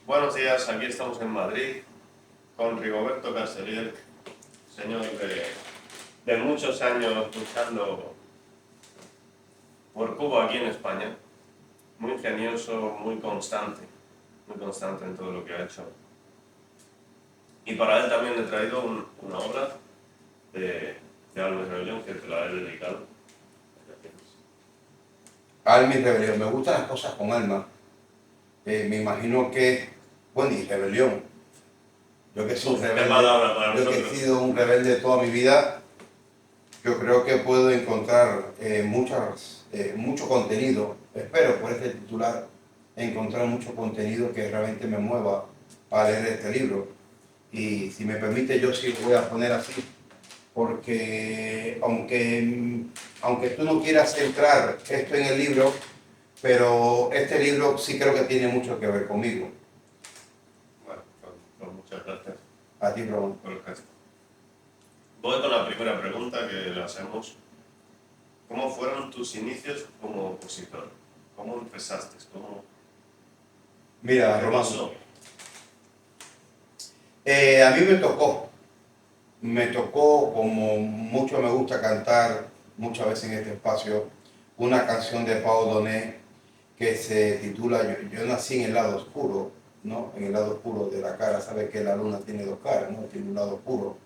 Buenos días, aquí estamos en Madrid con Rigoberto Castelhier, señor de muchos años luchando por Cuba aquí en España, muy ingenioso, muy constante en todo lo que ha hecho. Y para él también he traído una obra de Alma y Rebelión que te la he dedicado. Alma y Rebelión, me gustan las cosas con alma. Me imagino que, bueno, y rebelión. Yo que he sido un rebelde, yo que he sido un rebelde toda mi vida, yo creo que puedo encontrar mucho contenido, espero por este titular, encontrar mucho contenido que realmente me mueva a leer este libro. Y si me permite, yo sí lo voy a poner así, porque aunque tú no quieras centrar esto en el libro, pero este libro sí creo que tiene mucho que ver conmigo. Bueno, pues muchas gracias. A ti, Ramón. Por el gesto. Voy con la primera pregunta que le hacemos. ¿Cómo fueron tus inicios como opositor? ¿Cómo empezaste? Mira, Román, a mí me tocó, como mucho me gusta cantar muchas veces en este espacio, una canción de Pau Donné que se titula yo nací en el lado oscuro, ¿no? En el lado oscuro de la cara, sabes que la luna tiene dos caras, ¿no? Tiene un lado oscuro.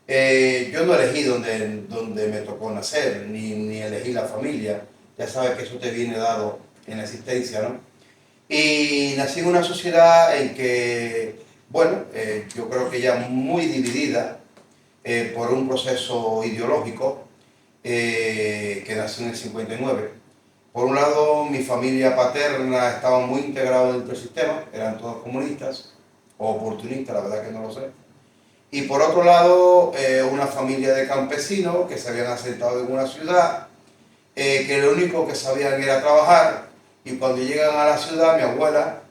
Yo no elegí donde me tocó nacer, ni elegí la familia, ya sabes que eso te viene dado en la existencia, ¿no? Y nací en una sociedad en que, bueno, yo creo que ya muy dividida por un proceso ideológico que nació en el 59. Por un lado, mi familia paterna estaba muy integrada dentro del sistema, eran todos comunistas o oportunistas, la verdad que no lo sé. Y por otro lado, una familia de campesinos que se habían asentado en una ciudad, que lo único que sabían era trabajar, y cuando llegan a la ciudad, mi abuela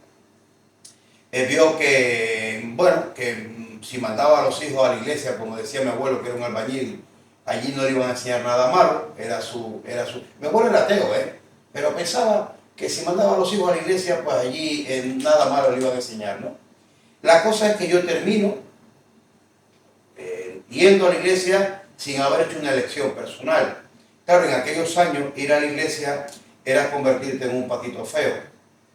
vio que, bueno, que si mandaba a los hijos a la iglesia, como decía mi abuelo, que era un albañil, allí no le iban a enseñar nada malo, Mi abuelo era ateo, pero pensaba que si mandaba a los hijos a la iglesia, pues allí nada malo le iban a enseñar, ¿no? La cosa es que yo termino yendo a la iglesia sin haber hecho una elección personal. Claro, en aquellos años ir a la iglesia era convertirte en un patito feo.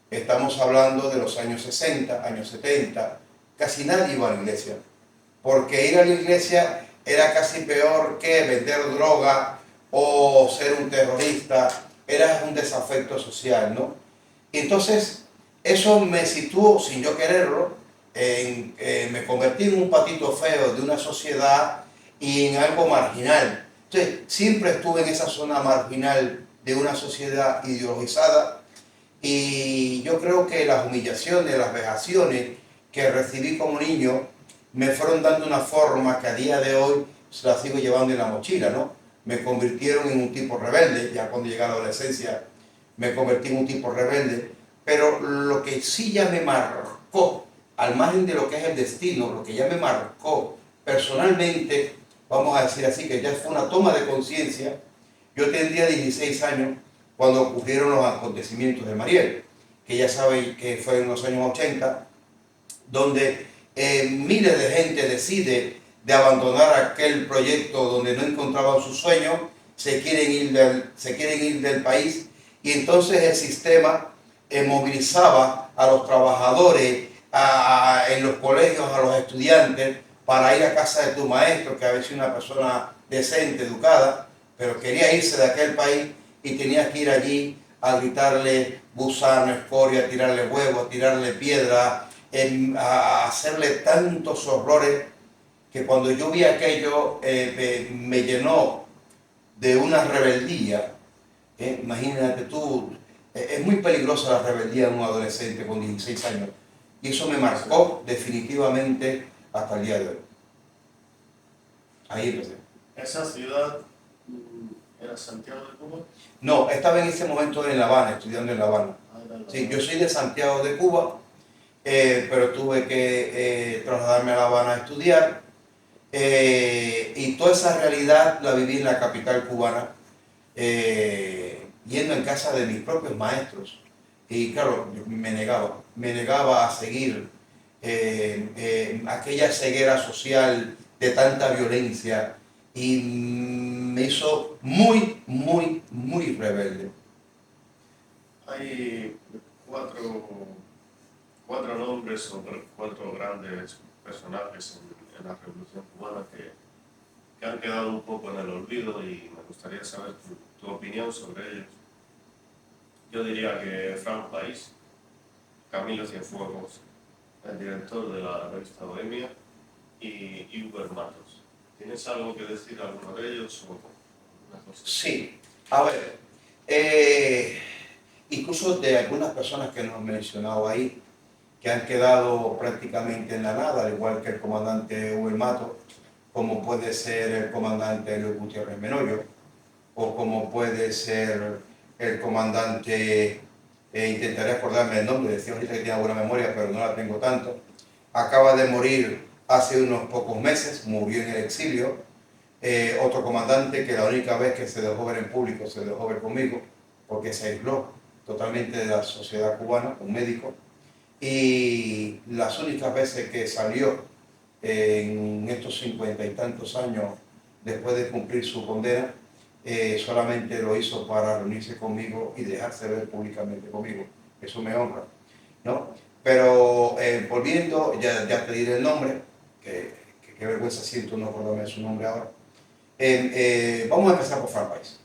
Estamos hablando de los años 60, años 70, casi nadie iba a la iglesia, porque ir a la iglesia era casi peor que vender droga o ser un terrorista, era un desafecto social, ¿no? Y entonces eso me situó, sin yo quererlo, me convertí en un patito feo de una sociedad y en algo marginal. Entonces, siempre estuve en esa zona marginal de una sociedad ideologizada, y yo creo que las humillaciones, las vejaciones que recibí como niño me fueron dando una forma que a día de hoy la sigo llevando en la mochila, ¿no? Me convirtieron en un tipo rebelde, ya cuando llegué a la adolescencia me convertí en un tipo rebelde, pero lo que sí ya me marcó, al margen de lo que es el destino, lo que ya me marcó personalmente, vamos a decir así, que ya fue una toma de conciencia. Yo tendría 16 años cuando ocurrieron los acontecimientos de Mariel, que ya saben que fue en los años 80, donde miles de gente decide de abandonar aquel proyecto donde no encontraban sus sueños, se quieren ir del país, y entonces el sistema movilizaba a los trabajadores, en los colegios, a los estudiantes, para ir a casa de tu maestro, que había sido una persona decente, educada, pero quería irse de aquel país y tenías que ir allí a gritarle gusano, escoria, a tirarle huevos, a tirarle piedra, a hacerle tantos horrores, que cuando yo vi aquello me llenó de una rebeldía. Imagínate tú, es muy peligrosa la rebeldía de un adolescente con 16 años, y eso me marcó definitivamente hasta el día de hoy. Ahí empecé. ¿Esa ciudad era Santiago de Cuba? No, estaba en ese momento en La Habana, estudiando en La Habana. Sí, yo soy de Santiago de Cuba, pero tuve que trasladarme a La Habana a estudiar, y toda esa realidad la viví en la capital cubana, yendo en casa de mis propios maestros. Y claro, yo me negaba, me negaba a seguir aquella ceguera social de tanta violencia y me hizo muy, muy, muy rebelde. Hay cuatro nombres o cuatro grandes personajes en la Revolución Cubana que han quedado un poco en el olvido y me gustaría saber tu opinión sobre ellos. Yo diría que Frank País, Camilo Cienfuegos, el director de la revista Bohemia, y Hubert Matos. ¿Tienes algo que decir a alguno de ellos o una cosa? Sí, a ver, incluso de algunas personas que nos han mencionado ahí, que han quedado prácticamente en la nada, al igual que el comandante Hubert Matos, como puede ser el comandante Luis Gutiérrez Menoyo, o como puede ser el comandante, intentaré acordarme el nombre, decía ahorita que tenía buena memoria, pero no la tengo tanto, acaba de morir hace unos pocos meses, murió en el exilio. Otro comandante que la única vez que se dejó ver en público se dejó ver conmigo, porque se aisló totalmente de la sociedad cubana, un médico, y las únicas veces que salió en estos 50 y tantos años después de cumplir su condena, solamente lo hizo para reunirse conmigo y dejarse ver públicamente conmigo. Eso me honra, ¿no? Pero volviendo, ya te diré el nombre, que qué vergüenza siento no acordarme de su nombre ahora. Vamos a empezar por Fran País,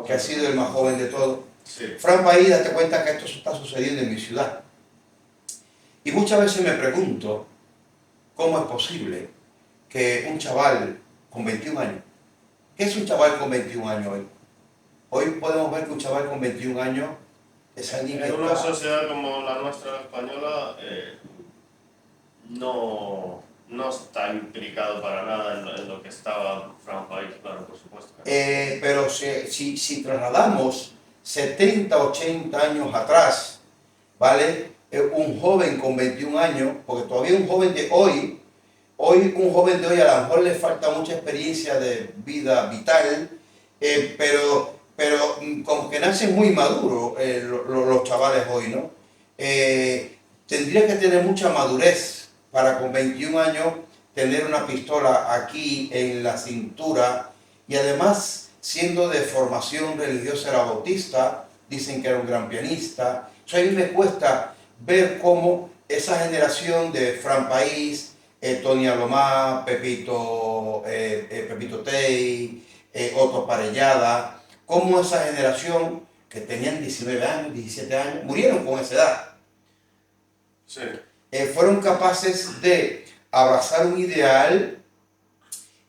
que ha sido el más joven de todos. Sí. Fran País, date cuenta que esto está sucediendo en mi ciudad. Y muchas veces me pregunto cómo es posible que un chaval con 21 años, ¿qué es un chaval con 21 años hoy? Hoy podemos ver que un chaval con 21 años, esa niña En una está... sociedad como la nuestra española, no está implicado para nada en lo que estaba Frank País, claro, por supuesto. Pero si trasladamos 70, 80 años atrás, ¿vale? Un joven con 21 años, porque todavía un joven de hoy, un joven de hoy a lo mejor le falta mucha experiencia de vida vital, pero como que nacen muy maduros los chavales hoy, ¿no? Tendría que tener mucha madurez para con 21 años tener una pistola aquí en la cintura y además siendo de formación religiosa era bautista, dicen que era un gran pianista. O sea, a mí me cuesta ver cómo esa generación de Fran País, Tony Alomar, Pepito Tey, Otto Parellada, cómo esa generación que tenían 19 años, 17 años, murieron con esa edad. Sí. Fueron capaces de abrazar un ideal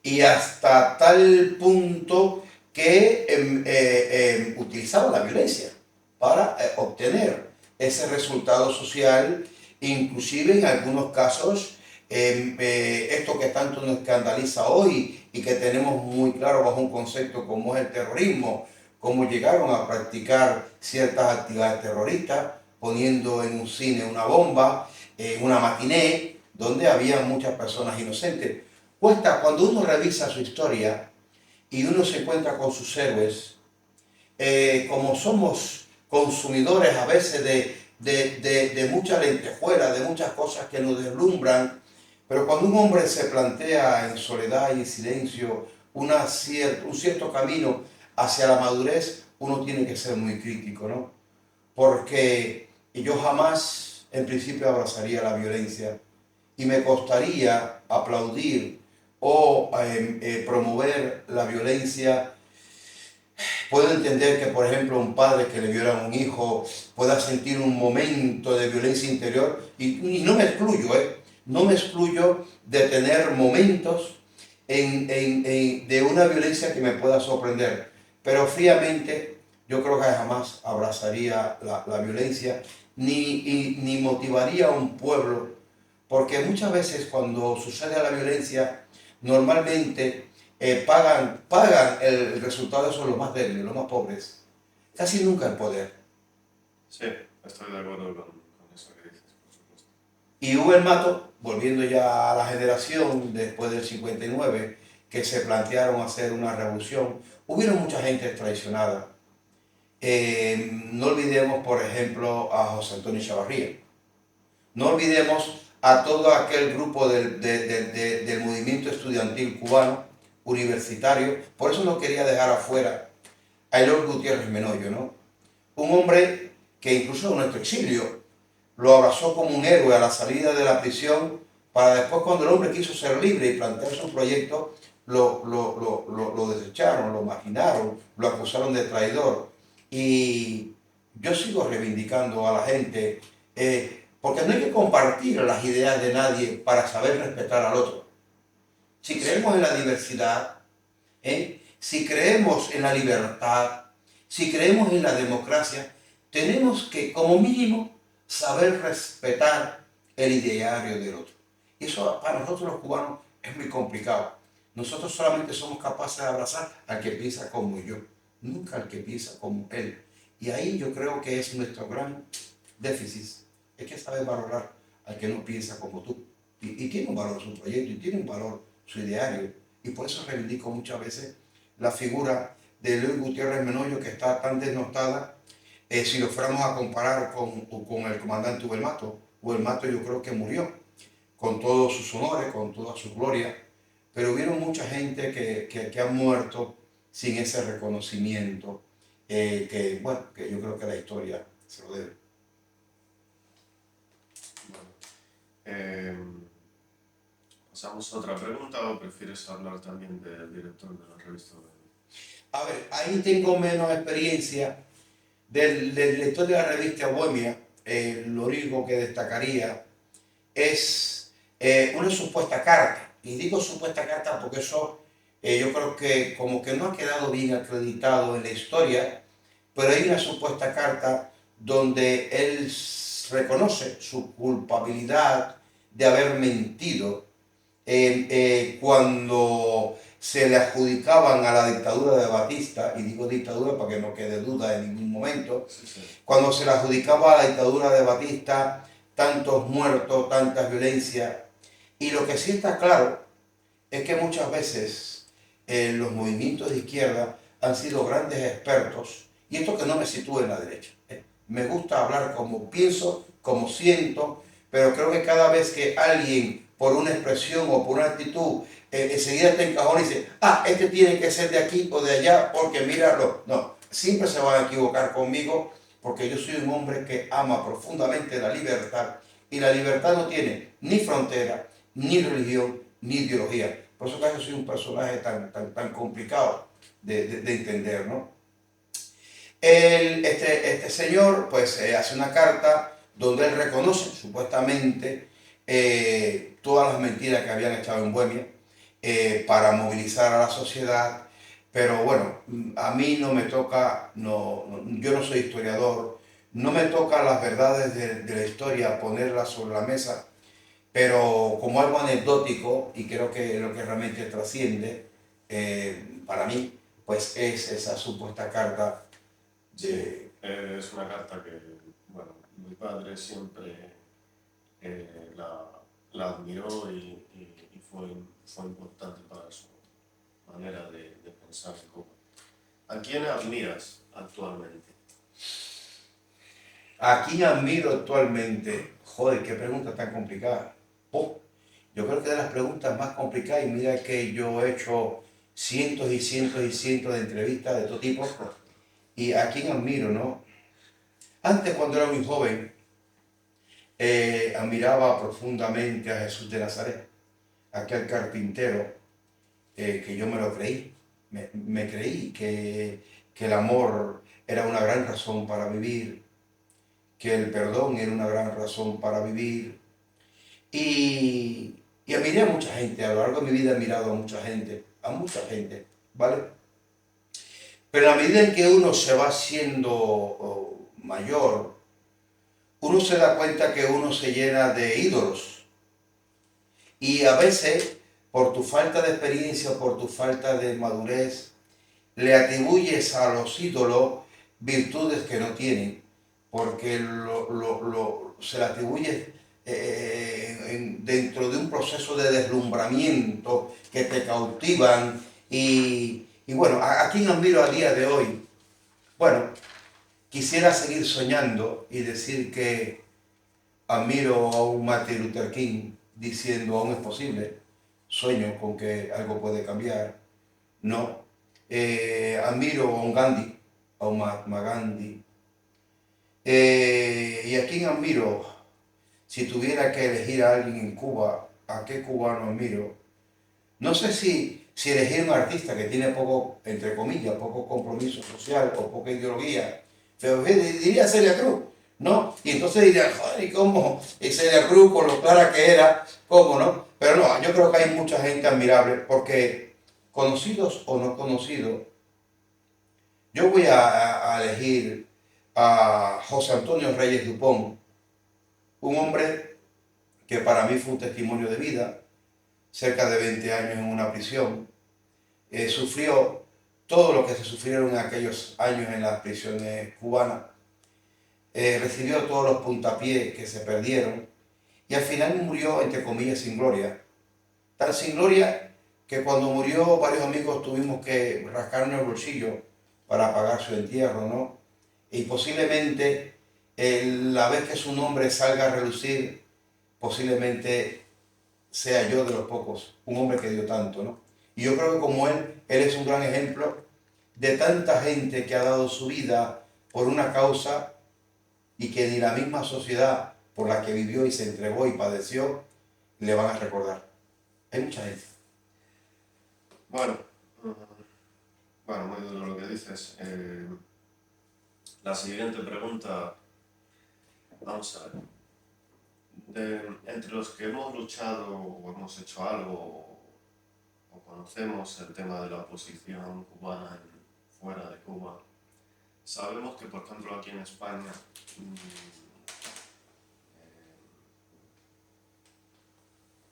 y hasta tal punto que utilizaban la violencia para obtener ese resultado social, inclusive en algunos casos, esto que tanto nos escandaliza hoy y que tenemos muy claro bajo un concepto como es el terrorismo, cómo llegaron a practicar ciertas actividades terroristas, poniendo en un cine una bomba, en una matiné, donde había muchas personas inocentes. Cuando uno revisa su historia y uno se encuentra con sus héroes, como somos consumidores a veces de mucha lentejuela, de muchas cosas que nos deslumbran, pero cuando un hombre se plantea en soledad y en silencio un cierto camino hacia la madurez, uno tiene que ser muy crítico, ¿no? Porque yo jamás, en principio, abrazaría la violencia y me costaría aplaudir o promover la violencia. Puedo entender que, por ejemplo, un padre que le viola a un hijo pueda sentir un momento de violencia interior y no me excluyo, no me excluyo de tener momentos de una violencia que me pueda sorprender, pero fríamente yo creo que jamás abrazaría la violencia ni motivaría a un pueblo, porque muchas veces cuando sucede la violencia, normalmente pagan el resultado de eso los más débiles, los más pobres, casi nunca el poder. Sí, estoy de acuerdo con eso que dices, por supuesto. Y hubo el Mato, volviendo ya a la generación después del 59, que se plantearon hacer una revolución, hubieron mucha gente traicionada. No olvidemos, por ejemplo, a José Antonio Chavarría. No olvidemos a todo aquel grupo del movimiento estudiantil cubano, universitario. Por eso no quería dejar afuera a Eloy Gutiérrez Menoyo, ¿no? Un hombre que incluso en nuestro exilio lo abrazó como un héroe a la salida de la prisión, para después, cuando el hombre quiso ser libre y plantear su proyecto, lo desecharon, lo marginaron, lo acusaron de traidor. Y yo sigo reivindicando a la gente, porque no hay que compartir las ideas de nadie para saber respetar al otro. Si creemos en la diversidad, si creemos en la libertad, si creemos en la democracia, tenemos que, como mínimo, saber respetar el ideario del otro. Y eso para nosotros los cubanos es muy complicado. Nosotros solamente somos capaces de abrazar al que piensa como yo, nunca al que piensa como él. Y ahí yo creo que es nuestro gran déficit. Es que saber valorar al que no piensa como tú. Y tiene un valor su proyecto, y tiene un valor su ideario. Y por eso reivindico muchas veces la figura de Eloy Gutiérrez Menoyo, que está tan desnostada. Si lo fuéramos a comparar con el comandante Ubelmato yo creo que murió, con todos sus honores, con toda su gloria, pero hubieron mucha gente que ha muerto sin ese reconocimiento, bueno, que yo creo que la historia se lo debe. Bueno, ¿pasamos a otra pregunta o prefieres hablar también del director de la revista? A ver, ahí tengo menos experiencia. Del lector de la revista Bohemia, lo único que destacaría es una supuesta carta. Y digo supuesta carta porque eso yo creo que como que no ha quedado bien acreditado en la historia, pero hay una supuesta carta donde él reconoce su culpabilidad de haber mentido cuando se le adjudicaban a la dictadura de Batista, y digo dictadura para que no quede duda en ningún momento, cuando se le adjudicaba a la dictadura de Batista tantos muertos, tanta violencia. Y lo que sí está claro es que muchas veces los movimientos de izquierda han sido grandes expertos, y esto que no me sitúe en la derecha. Me gusta hablar como pienso, como siento, pero creo que cada vez que alguien, por una expresión o por una actitud, enseguida te encajona y dice, este tiene que ser de aquí o de allá, porque míralo. No, siempre se van a equivocar conmigo, porque yo soy un hombre que ama profundamente la libertad, y la libertad no tiene ni frontera, ni religión, ni ideología. Por eso que yo soy un personaje tan complicado de entender, ¿no? Este señor pues hace una carta donde él reconoce supuestamente todas las mentiras que habían echado en Bohemia para movilizar a la sociedad, pero bueno, a mí no me toca, yo no soy historiador, no me toca las verdades de la historia ponerlas sobre la mesa, pero como algo anecdótico, y creo que lo que realmente trasciende para mí, pues es esa supuesta carta. Sí, es una carta que, bueno, mi padre siempre la admiró y fue importante para su manera de pensar en Cuba. ¿A quién admiras actualmente? ¿A quién admiro actualmente? Joder, qué pregunta tan complicada. Yo creo que de las preguntas más complicadas, y mira que yo he hecho cientos y cientos y cientos de entrevistas de todo tipo, y a quién admiro, ¿no? Antes, cuando era muy joven, admiraba profundamente a Jesús de Nazaret, aquel carpintero, que yo me lo creí. Me creí que el amor era una gran razón para vivir, que el perdón era una gran razón para vivir. Y admiré a mucha gente, a lo largo de mi vida he admirado a mucha gente, ¿vale? Pero a medida en que uno se va haciendo mayor, uno se da cuenta que uno se llena de ídolos. Y a veces, por tu falta de experiencia, por tu falta de madurez, le atribuyes a los ídolos virtudes que no tienen, porque se le atribuye dentro de un proceso de deslumbramiento que te cautivan. Y bueno, ¿a quién admiro a día de hoy? Bueno, quisiera seguir soñando y decir que admiro a un Martin Luther King diciendo aún es posible, sueño con que algo puede cambiar, no. Admiro a un Gandhi, a un Mahatma Gandhi. ¿Y a quién admiro? Si tuviera que elegir a alguien en Cuba, ¿a qué cubano admiro? No sé si elegir un artista que tiene poco, entre comillas, poco compromiso social o poca ideología, pero diría Celia Cruz, ¿no? Y entonces diría, joder, ¿y cómo? Y Celia Cruz, con lo clara que era, ¿cómo no? Pero no, yo creo que hay mucha gente admirable, porque conocidos o no conocidos, yo voy a elegir a José Antonio Reyes Dupont, un hombre que para mí fue un testimonio de vida, cerca de 20 años en una prisión, sufrió todo lo que se sufrieron en aquellos años en las prisiones cubanas, recibió todos los puntapiés que se perdieron y al final murió, entre comillas, sin gloria. Tan sin gloria que cuando murió varios amigos tuvimos que rascarnos el bolsillo para pagar su entierro, ¿no? Y posiblemente la vez que su nombre salga a relucir, posiblemente sea yo de los pocos, un hombre que dio tanto, ¿no? Y yo creo que como él es un gran ejemplo de tanta gente que ha dado su vida por una causa y que ni la misma sociedad por la que vivió y se entregó y padeció le van a recordar. Hay mucha gente. Bueno, muy duro lo que dices. La siguiente pregunta, vamos a ver. Entre los que hemos luchado o hemos hecho algo o conocemos el tema de la oposición cubana fuera de Cuba, sabemos que, por ejemplo, aquí en España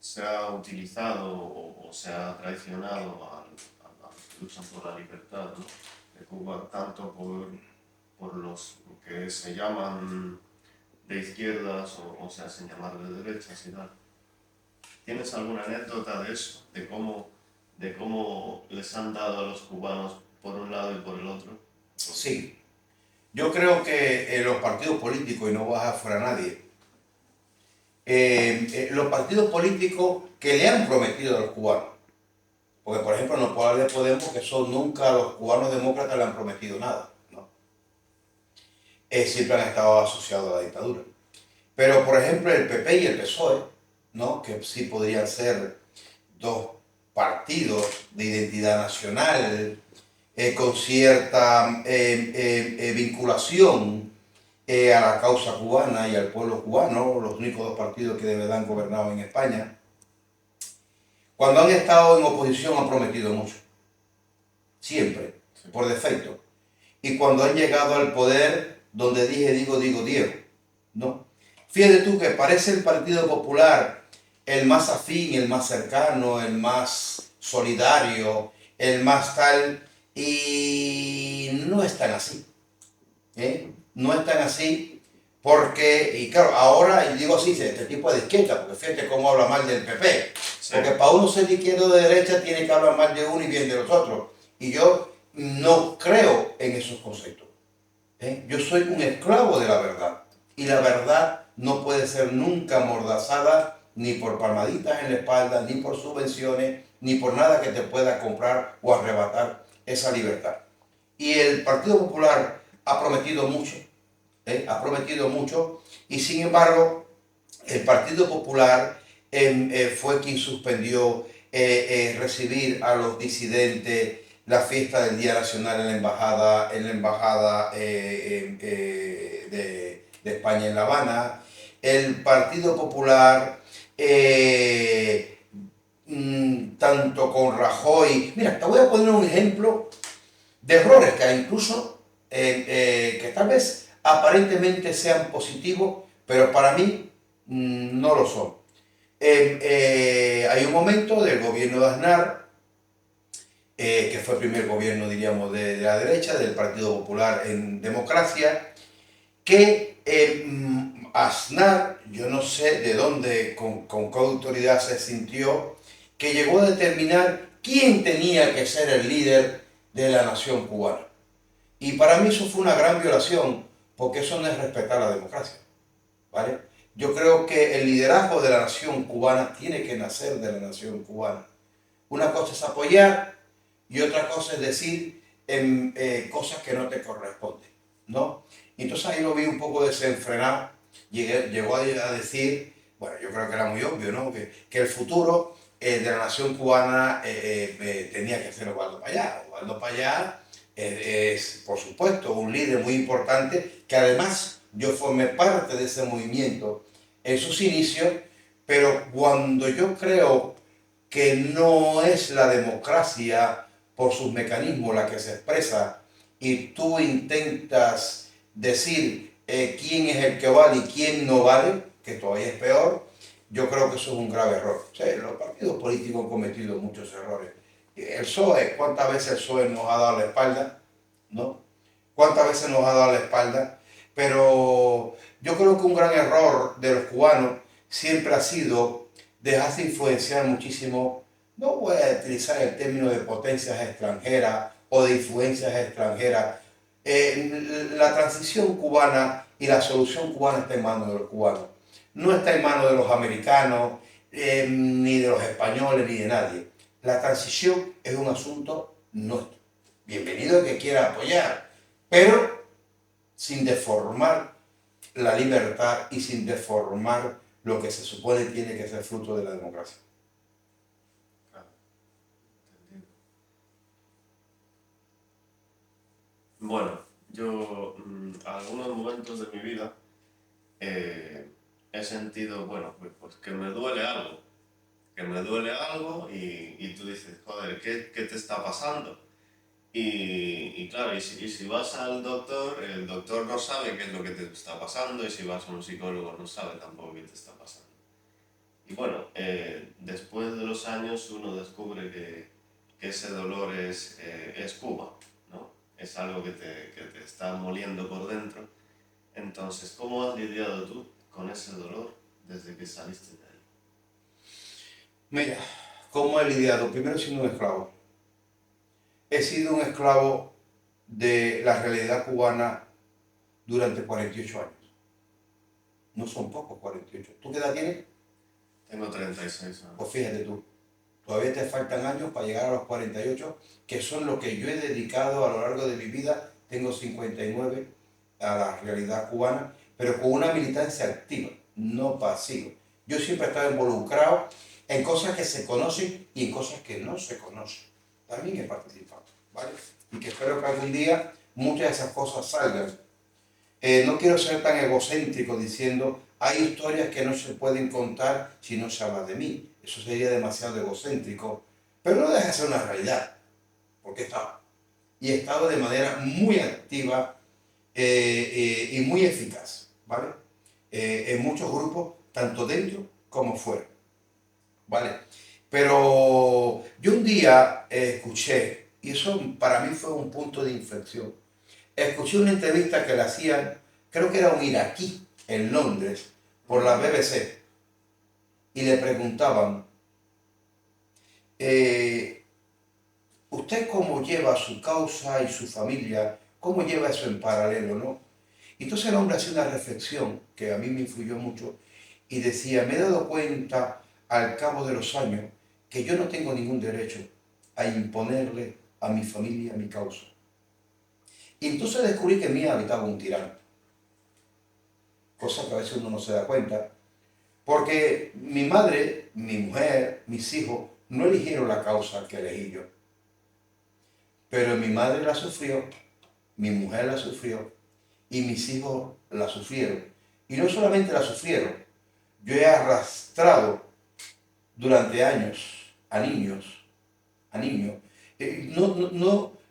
se ha utilizado o se ha traicionado a los que luchan por la libertad, ¿no?, de Cuba, tanto por los que se llaman de izquierdas o se hacen llamar de derechas y tal. ¿Tienes alguna anécdota de eso? De cómo les han dado a los cubanos por un lado y por el otro. Sí, yo creo que los partidos políticos, y no vas a fuera a nadie, los partidos políticos que le han prometido a los cubanos, porque por ejemplo no puedo hablar de Podemos, que son nunca los cubanos demócratas le han prometido nada, ¿no? Siempre han estado asociados a la dictadura. Pero por ejemplo el PP y el PSOE, ¿no?, que sí podrían ser dos partidos de identidad nacional, con cierta vinculación a la causa cubana y al pueblo cubano, los únicos dos partidos que de verdad han gobernado en España, cuando han estado en oposición han prometido mucho, siempre, por defecto. Y cuando han llegado al poder, donde dije, digo, Diego, ¿no? Fíjate tú que parece el Partido Popular el más afín, el más cercano, el más solidario, el más tal, y no es tan así, no es tan así, porque, y claro, ahora, y digo así, este tipo de izquierda, porque fíjate cómo habla mal del PP, sí. Porque para uno ser de izquierda o de derecha tiene que hablar mal de uno y bien de los otros, y yo no creo en esos conceptos, yo soy un esclavo de la verdad, y la verdad no puede ser nunca amordazada ni por palmaditas en la espalda, ni por subvenciones, ni por nada que te pueda comprar o arrebatar esa libertad. Y el Partido Popular ha prometido mucho, y sin embargo el Partido Popular fue quien suspendió recibir a los disidentes, la fiesta del Día Nacional en la embajada de España en La Habana. El Partido Popular, tanto con Rajoy, mira, te voy a poner un ejemplo de errores que incluso que tal vez aparentemente sean positivos, pero para mí no lo son. Hay un momento del gobierno de Aznar, que fue el primer gobierno, diríamos, de la derecha, del Partido Popular en democracia, que Aznar, yo no sé de dónde, con qué autoridad se sintió, que llegó a determinar quién tenía que ser el líder de la nación cubana. Y para mí eso fue una gran violación, porque eso no es respetar la democracia, ¿vale? Yo creo que el liderazgo de la nación cubana tiene que nacer de la nación cubana. Una cosa es apoyar y otra cosa es decir cosas que no te corresponden, ¿no? Y entonces ahí lo vi un poco desenfrenado. Llegó a decir, bueno, yo creo que era muy obvio, ¿no? Que el futuro de la nación cubana tenía que ser Osvaldo Payá. Osvaldo Payá es, por supuesto, un líder muy importante, que además yo formé parte de ese movimiento en sus inicios, pero cuando yo creo que no es la democracia por sus mecanismos la que se expresa y tú intentas decir quién es el que vale y quién no vale, que todavía es peor, yo creo que eso es un grave error. O sea, los partidos políticos han cometido muchos errores. El PSOE, ¿cuántas veces el PSOE nos ha dado la espalda? ¿No? ¿Cuántas veces nos ha dado la espalda? Pero yo creo que un gran error de los cubanos siempre ha sido dejarse influenciar muchísimo. No voy a utilizar el término de potencias extranjeras o de influencias extranjeras. La transición cubana y la solución cubana está en manos de los cubanos. No está en manos de los americanos, ni de los españoles, ni de nadie. La transición es un asunto nuestro. Bienvenido el que quiera apoyar, pero sin deformar la libertad y sin deformar lo que se supone tiene que ser fruto de la democracia. Claro, entendido. Bueno, yo algunos momentos de mi vida he sentido, bueno, pues que me duele algo y tú dices, joder, ¿qué te está pasando? Y claro, y si vas al doctor, el doctor no sabe qué es lo que te está pasando, y si vas a un psicólogo no sabe tampoco qué te está pasando. Y bueno, después de los años uno descubre que ese dolor es Cuba, ¿no? Es algo que te está moliendo por dentro. Entonces, ¿cómo has lidiado tú con ese dolor desde que saliste de ahí? Mira, ¿cómo he lidiado? Primero he sido un esclavo. He sido un esclavo de la realidad cubana durante 48 años. No son pocos 48. ¿Tú qué edad tienes? Tengo 36 años. Pues fíjate tú, todavía te faltan años para llegar a los 48, que son los que yo he dedicado a lo largo de mi vida. Tengo 59 a la realidad cubana, pero con una militancia activa, no pasiva. Yo siempre he estado involucrado en cosas que se conocen y en cosas que no se conocen. También he participado, ¿vale? Y que espero que algún día muchas de esas cosas salgan. No quiero ser tan egocéntrico diciendo hay historias que no se pueden contar si no se habla de mí. Eso sería demasiado egocéntrico. Pero no deja de ser una realidad, porque he estado. Y he estado de manera muy activa y muy eficaz, ¿vale? En muchos grupos, tanto dentro como fuera, ¿vale? Pero yo un día escuché, y eso para mí fue un punto de inflexión, escuché una entrevista que le hacían, creo que era un iraquí en Londres, por la BBC, y le preguntaban, ¿usted cómo lleva su causa y su familia? ¿Cómo lleva eso en paralelo, no? Y entonces el hombre hacía una reflexión que a mí me influyó mucho y decía, me he dado cuenta al cabo de los años que yo no tengo ningún derecho a imponerle a mi familia mi causa. Y entonces descubrí que en mí habitaba un tirano, cosa que a veces uno no se da cuenta, porque mi madre, mi mujer, mis hijos no eligieron la causa que elegí yo. Pero mi madre la sufrió, mi mujer la sufrió y mis hijos la sufrieron. Y no solamente la sufrieron, yo he arrastrado durante años a niños.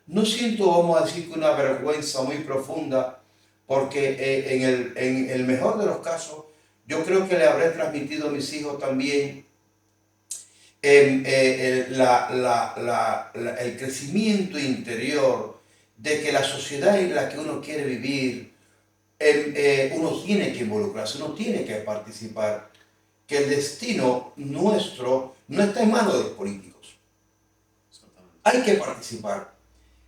No siento, vamos a decir, que una vergüenza muy profunda, porque en el mejor de los casos, yo creo que le habré transmitido a mis hijos también el crecimiento interior de que la sociedad en la que uno quiere vivir, uno tiene que involucrarse, uno tiene que participar, que el destino nuestro no está en manos de los políticos. Hay que participar.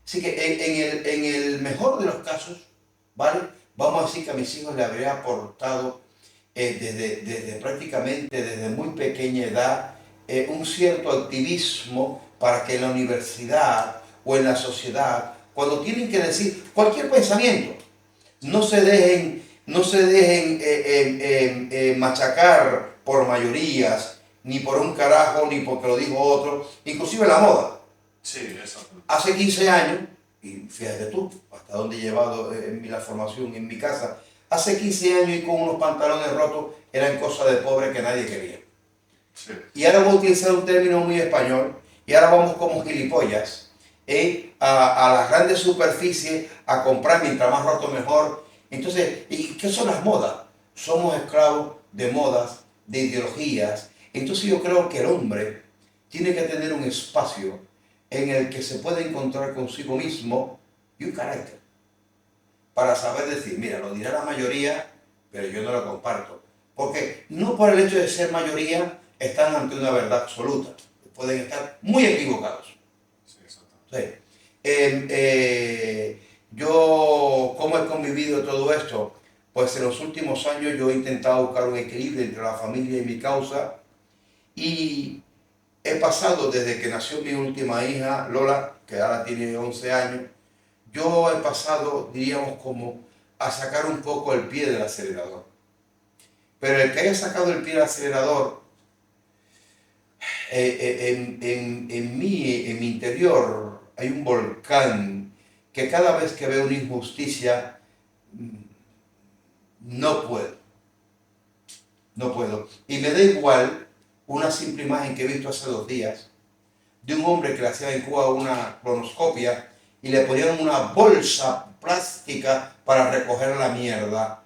Así que en el mejor de los casos, ¿vale? Vamos a decir que a mis hijos le habré aportado desde prácticamente desde muy pequeña edad un cierto activismo para que en la universidad o en la sociedad, cuando tienen que decir cualquier pensamiento, no se dejen machacar por mayorías, ni por un carajo, ni porque lo dijo otro, inclusive la moda. Sí, eso. Hace 15 años, y fíjate tú, hasta dónde he llevado la formación en mi casa, hace 15 años y con unos pantalones rotos eran cosas de pobre que nadie quería. Sí. Y ahora voy a utilizar un término muy español, y ahora vamos como gilipollas a las grandes superficies a comprar mientras más roto mejor. Entonces, ¿y qué son las modas? Somos esclavos de modas, de ideologías. Entonces yo creo que el hombre tiene que tener un espacio en el que se puede encontrar consigo mismo y un carácter para saber decir, mira, lo dirá la mayoría, pero yo no lo comparto. Porque no por el hecho de ser mayoría están ante una verdad absoluta. Pueden estar muy equivocados. Sí, Sí. Yo, ¿cómo he convivido todo esto? Pues en los últimos años yo he intentado buscar un equilibrio entre la familia y mi causa y he pasado desde que nació mi última hija, Lola, que ahora tiene 11 años, yo he pasado, diríamos, como a sacar un poco el pie del acelerador. Pero el que haya sacado el pie del acelerador, en mi interior hay un volcán que cada vez que veo una injusticia, no puedo, no puedo. Y me da igual una simple imagen que he visto hace 2 días de un hombre que le hacía en Cuba una colonoscopia y le ponían una bolsa plástica para recoger la mierda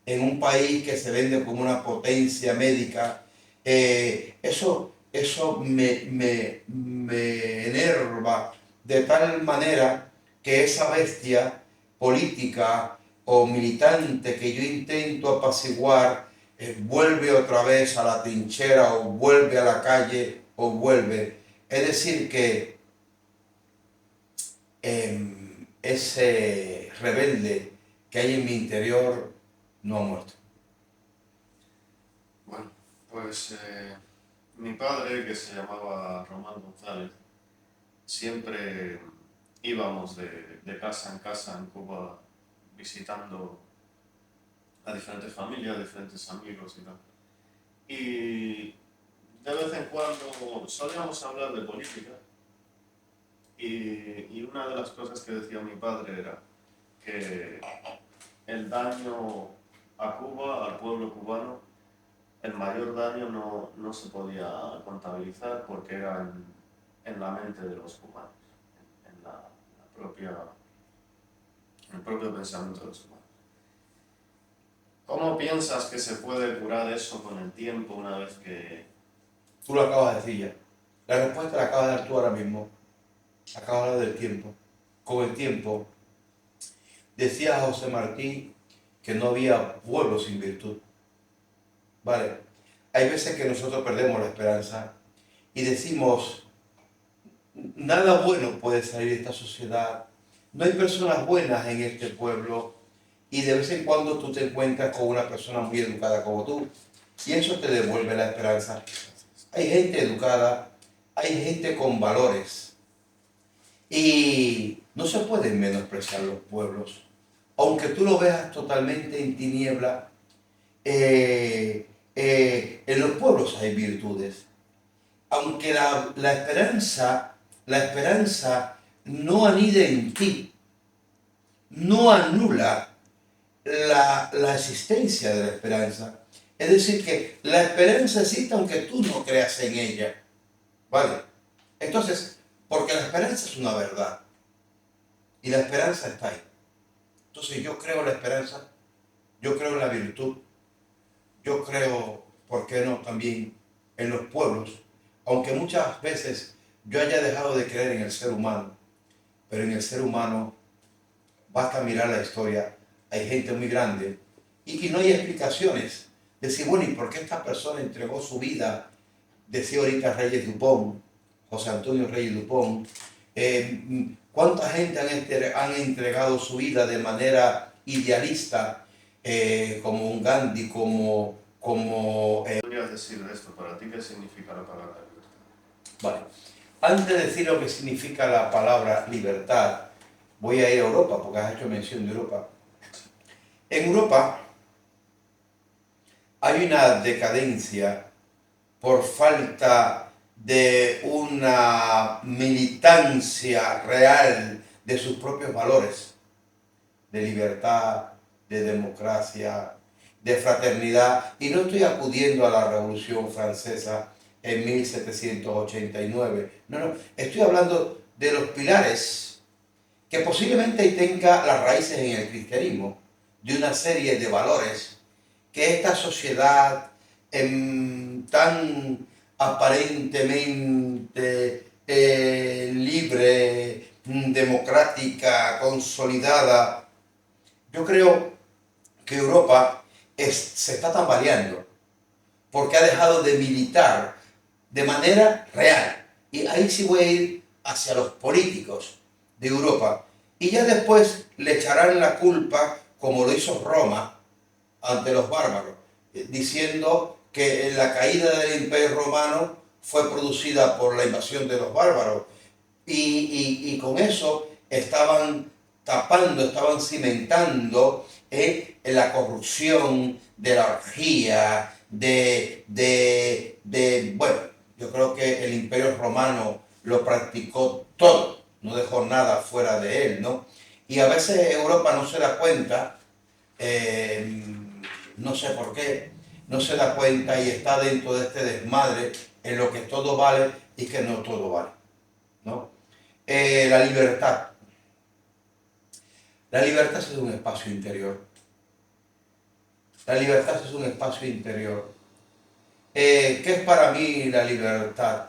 en un país que se vende como una potencia médica. Eso me enerva de tal manera que esa bestia política o militante que yo intento apaciguar vuelve otra vez a la trinchera o vuelve a la calle o vuelve. Es decir, que ese rebelde que hay en mi interior no ha muerto. Bueno, pues mi padre, que se llamaba Román González, siempre íbamos de casa en Cuba, visitando a diferentes familias, a diferentes amigos y tal. Y de vez en cuando solíamos hablar de política y una de las cosas que decía mi padre era que el daño a Cuba, al pueblo cubano, el mayor daño no se podía contabilizar porque era en la mente de los cubanos, en el propio pensamiento de los cubanos. ¿Cómo piensas que se puede curar eso con el tiempo una vez que... Tú lo acabas de decir ya. La respuesta la acabas de dar tú ahora mismo. Acabas de hablar del tiempo. Con el tiempo, decía José Martí que no había pueblo sin virtud. Vale. Hay veces que nosotros perdemos la esperanza y decimos, nada bueno puede salir de esta sociedad. No hay personas buenas en este pueblo y de vez en cuando tú te encuentras con una persona muy educada como tú y eso te devuelve la esperanza. Hay gente educada, hay gente con valores y no se pueden menospreciar los pueblos. Aunque tú lo veas totalmente en tiniebla, en los pueblos hay virtudes. Aunque la esperanza no anida en ti, no anula la existencia de la esperanza. Es decir, que la esperanza existe aunque tú no creas en ella. ¿Vale? Entonces, porque la esperanza es una verdad y la esperanza está ahí. Entonces yo creo en la esperanza, yo creo en la virtud, yo creo, ¿por qué no?, también en los pueblos, aunque muchas veces yo haya dejado de creer en el ser humano, pero en el ser humano basta mirar la historia, hay gente muy grande y no hay explicaciones. Decir, bueno, ¿y por qué esta persona entregó su vida? Decía ahorita Reyes Dupont, José Antonio Reyes Dupont. ¿Cuánta gente han entregado su vida de manera idealista, como un Gandhi, como como ¿Qué podrías decir de esto? Para ti, ¿qué significa la palabra libertad? vale. Antes de decir lo que significa la palabra libertad, voy a ir a Europa, porque has hecho mención de Europa. En Europa hay una decadencia por falta de una militancia real de sus propios valores, de libertad, de democracia, de fraternidad. Y no estoy acudiendo a la Revolución Francesa en 1789. No, estoy hablando de los pilares que posiblemente tenga las raíces en el cristianismo, de una serie de valores que esta sociedad tan aparentemente libre, democrática, consolidada, yo creo que Europa se está tambaleando porque ha dejado de militar de manera real. Y ahí sí voy a ir hacia los políticos de Europa. Y ya después le echarán la culpa, como lo hizo Roma, ante los bárbaros, diciendo que la caída del Imperio Romano fue producida por la invasión de los bárbaros. Y con eso estaban tapando, estaban cimentando en la corrupción, de la orgía, bueno, yo creo que el Imperio Romano lo practicó todo, no dejó nada fuera de él, ¿no? Y a veces Europa no se da cuenta, no sé por qué, no se da cuenta y está dentro de este desmadre en lo que todo vale y que no todo vale, ¿no? La libertad. La libertad es un espacio interior. La libertad es un espacio interior. ¿Qué es para mí la libertad?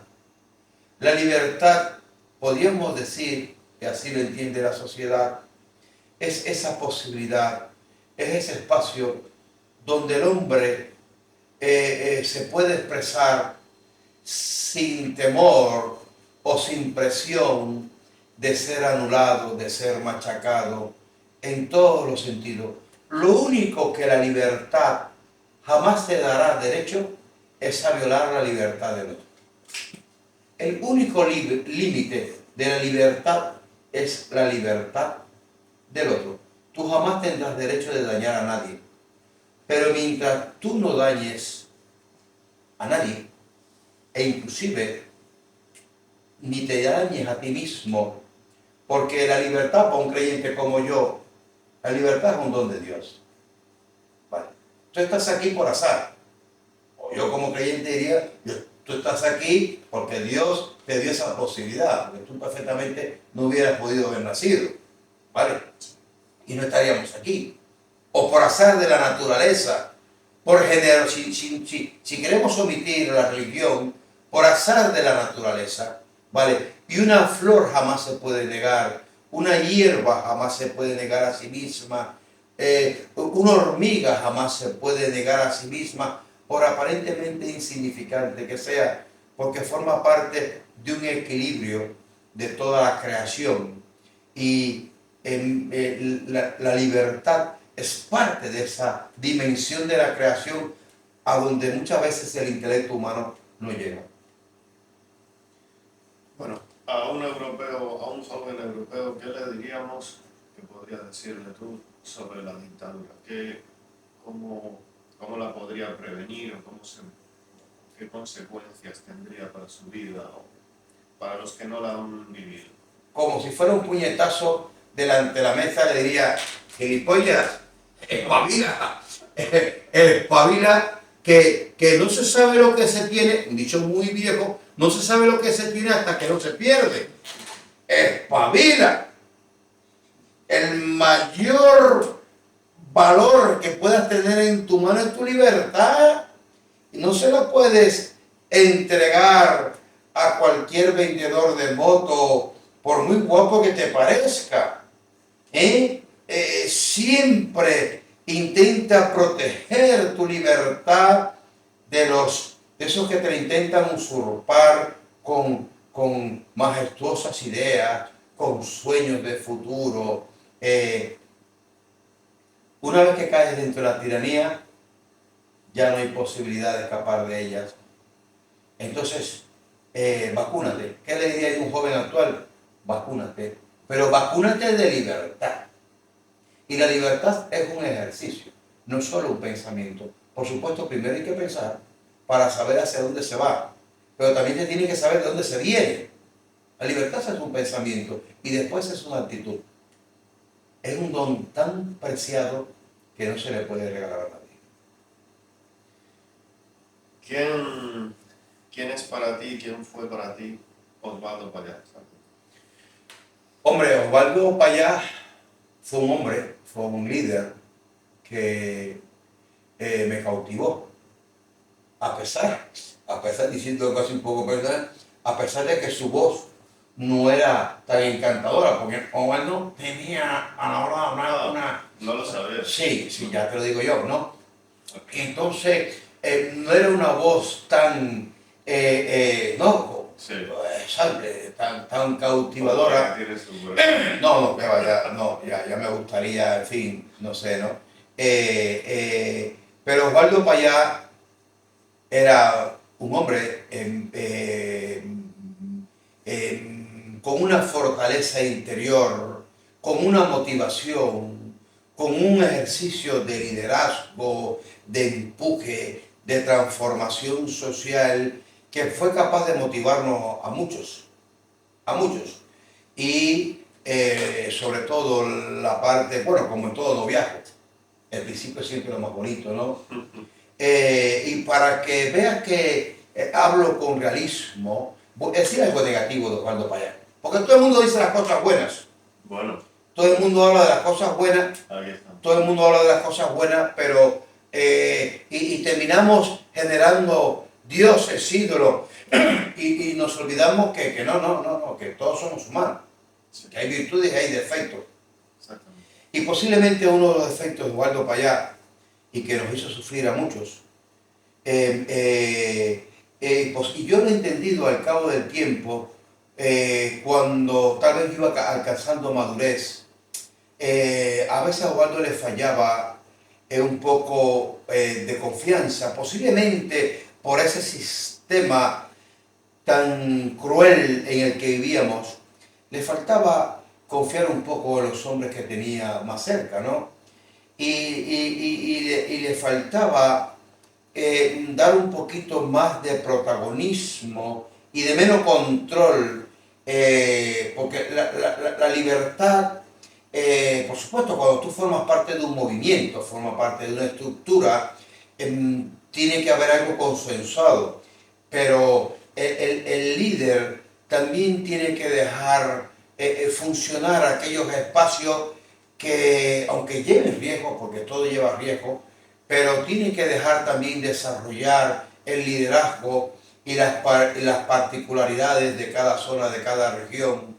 La libertad, podríamos decir, que así lo entiende la sociedad, es esa posibilidad, es ese espacio donde el hombre se puede expresar sin temor o sin presión de ser anulado, de ser machacado, en todos los sentidos. Lo único que la libertad jamás te dará derecho es a violar la libertad del otro. El único límite de la libertad es la libertad del otro. Tú jamás tendrás derecho de dañar a nadie. Pero mientras tú no dañes a nadie, e inclusive ni te dañes a ti mismo, porque la libertad para un creyente como yo, la libertad es un don de Dios. ¿Vale? Tú estás aquí por azar. O yo como creyente diría, tú estás aquí porque Dios te dio esa posibilidad, porque tú perfectamente no hubieras podido haber nacido. ¿Vale? Y no estaríamos aquí. O por azar de la naturaleza, por género, si queremos omitir la religión, por azar de la naturaleza, ¿vale? Y una flor jamás se puede negar, una hierba jamás se puede negar a sí misma, una hormiga jamás se puede negar a sí misma, por aparentemente insignificante que sea, porque forma parte de un equilibrio de toda la creación. Y la libertad es parte de esa dimensión de la creación a donde muchas veces el intelecto humano no llega. Bueno, a un europeo, a un joven europeo, ¿qué le diríamos, qué podrías decirle tú sobre la dictadura? ¿Cómo la podría prevenir o qué consecuencias tendría para su vida o para los que no la han vivido? Como si fuera un puñetazo delante de la mesa, le diría, gilipollas, espabila, espabila, que no se sabe lo que se tiene, un dicho muy viejo, no se sabe lo que se tiene hasta que no se pierde. Espabila. El mayor valor que puedas tener en tu mano es tu libertad. Y no se la puedes entregar a cualquier vendedor de moto, por muy guapo que te parezca. Siempre intenta proteger tu libertad de esos que te intentan usurpar con majestuosas ideas, con sueños de futuro. Una vez que caes dentro de la tiranía, ya no hay posibilidad de escapar de ellas. Entonces, vacúnate. ¿Qué le diría a un joven actual? Vacúnate. Pero vacúnate de libertad. Y la libertad es un ejercicio, no solo un pensamiento. Por supuesto, primero hay que pensar para saber hacia dónde se va, pero también se tiene que saber de dónde se viene. La libertad es un pensamiento y después es una actitud. Es un don tan preciado que no se le puede regalar a nadie. ¿Quién es para ti, quién fue para ti Osvaldo Payá? Hombre, Osvaldo Payá fue un hombre, fue un líder que me cautivó. A pesar, diciendo casi un poco personal, a pesar de que su voz no era tan encantadora, porque Osvaldo tenía a la hora de hablar una... No lo sabía. Sí, ya te lo digo yo, ¿no? Entonces, no era una voz tan, no, Sí. tan cautivadora. Tiene su No, que vaya, no, ya me gustaría, en fin, no sé, ¿no? Pero Osvaldo Payá era un hombre con una fortaleza interior, con una motivación, con un ejercicio de liderazgo, de empuje, de transformación social, que fue capaz de motivarnos a muchos, a muchos. Y sobre todo la parte, bueno, como en todo noviazgo, el principio es siempre lo más bonito, ¿no? Y para que veas que hablo con realismo, voy a decir algo negativo de Osvaldo Payá. Porque todo el mundo dice las cosas buenas. Bueno, Todo el mundo habla de las cosas buenas. ahí está. Todo el mundo habla de las cosas buenas, pero y terminamos generando dioses, ídolos, y nos olvidamos que no, que todos somos humanos, Sí, que hay virtudes y hay defectos. exactamente. Y posiblemente uno de los defectos de Osvaldo Payá, y que nos hizo sufrir a muchos, y yo lo he entendido al cabo del tiempo, cuando tal vez iba alcanzando madurez, a veces a Osvaldo le fallaba un poco de confianza, posiblemente por ese sistema tan cruel en el que vivíamos, le faltaba confiar un poco en los hombres que tenía más cerca, ¿no? Y le faltaba dar un poquito más de protagonismo y de menos control, porque la libertad, por supuesto, cuando tú formas parte de un movimiento, formas parte de una estructura, tiene que haber algo consensuado, pero el líder también tiene que dejar funcionar aquellos espacios que, aunque lleven riesgo, porque todo lleva riesgo, pero tiene que dejar también desarrollar el liderazgo y las particularidades de cada zona, de cada región.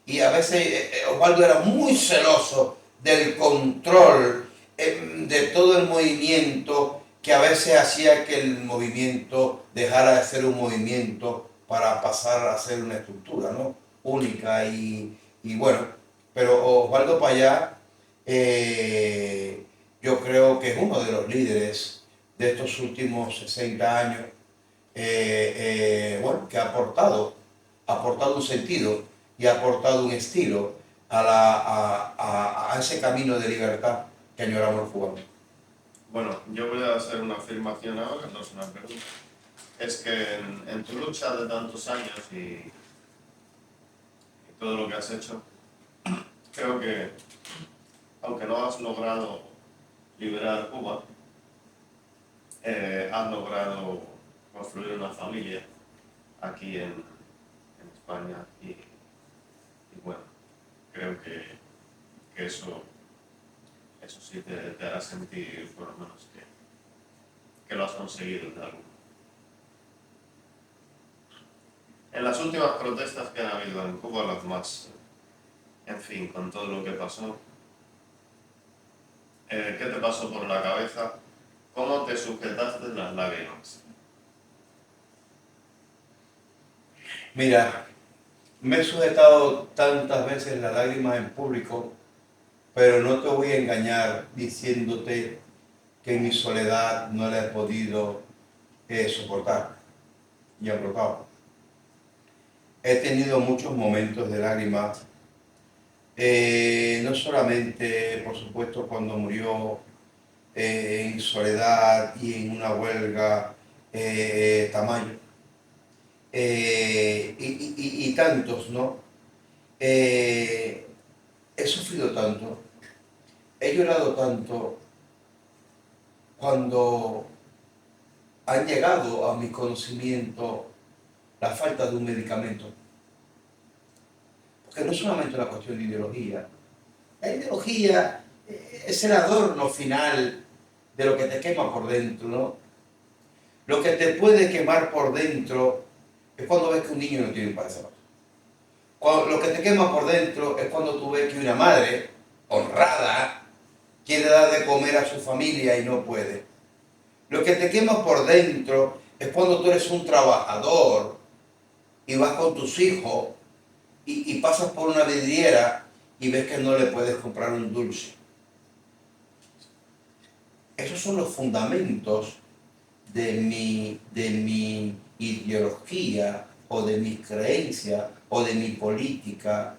Y a veces Osvaldo era muy celoso del control de todo el movimiento, que a veces hacía que el movimiento dejara de ser un movimiento para pasar a ser una estructura, ¿no? Única y bueno, pero Osvaldo Payá yo creo que es uno de los líderes de estos últimos 60 años, bueno, que ha aportado un sentido y ha aportado un estilo a ese camino de libertad que añoramos los cubanos. Bueno, yo voy a hacer una afirmación ahora, no es una pregunta. Es que en tu lucha de tantos años y todo lo que has hecho, creo que, aunque no has logrado liberar Cuba, has logrado construir una familia aquí en España y bueno, creo que eso sí te hará sentir por lo menos que lo has conseguido de algo. En las últimas protestas que han habido en Cuba, las más, en fin, con todo lo que pasó, ¿qué te pasó por la cabeza? ¿Cómo te sujetaste las lágrimas? Mira, me he sujetado tantas veces las lágrimas en público, pero no te voy a engañar diciéndote que en mi soledad no la he podido soportar y han brotado. He tenido muchos momentos de lágrimas, no solamente, por supuesto, cuando murió en soledad y en una huelga Tamayo, y tantos, ¿no? He sufrido tanto, he llorado tanto cuando han llegado a mi conocimiento la falta de un medicamento. Porque no es solamente una cuestión de ideología. La ideología es el adorno final de lo que te quema por dentro, ¿no? Lo que te puede quemar por dentro es cuando ves que un niño no tiene un par de zapatos. Lo que te quema por dentro es cuando tú ves que una madre honrada quiere dar de comer a su familia y no puede. Lo que te quema por dentro es cuando tú eres un trabajador y vas con tus hijos y pasas por una vidriera y ves que no le puedes comprar un dulce. Esos son los fundamentos de mi ideología o de mi creencia o de mi política.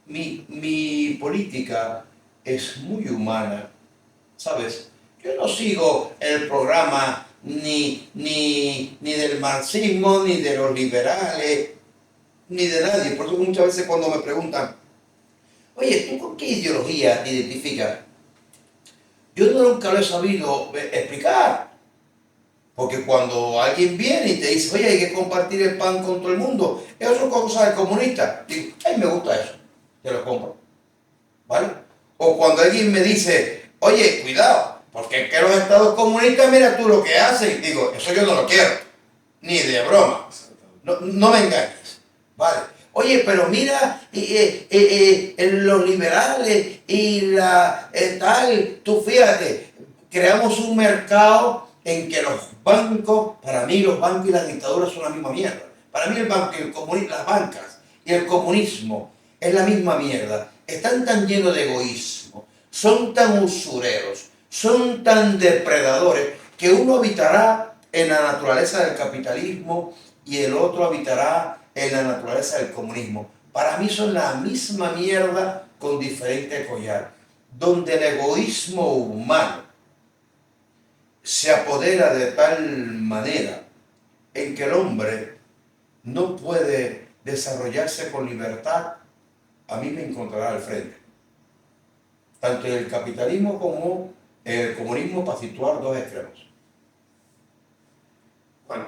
Mi política es muy humana, ¿sabes? Yo no sigo el programa ni del marxismo, ni de los liberales, ni de nadie. Por eso muchas veces cuando me preguntan, oye, ¿tú con qué ideología te identificas? Yo nunca lo he sabido explicar. Porque cuando alguien viene y te dice, oye, hay que compartir el pan con todo el mundo, eso son cosas de comunista. Digo, ay, me gusta eso, te lo compro. ¿Vale? O cuando alguien me dice, oye, cuidado, porque es que los estados comunistas, mira tú lo que hacen. Digo, eso yo no lo quiero, ni de broma. No me engañes. ¿Vale? Oye, pero mira, los liberales y la tal, tú fíjate, creamos un mercado en que los bancos, para mí los bancos y las dictaduras son la misma mierda. Para mí el banco y el comunismo, las bancas y el comunismo es la misma mierda. Están tan llenos de egoísmo, son tan usureros, son tan depredadores, que uno habitará en la naturaleza del capitalismo y el otro habitará en la naturaleza del comunismo. Para mí son la misma mierda con diferente collar, donde el egoísmo humano se apodera de tal manera en que el hombre no puede desarrollarse con libertad, a mí me encontrará al frente. Tanto en el capitalismo como en el comunismo, para situar dos extremos. Bueno,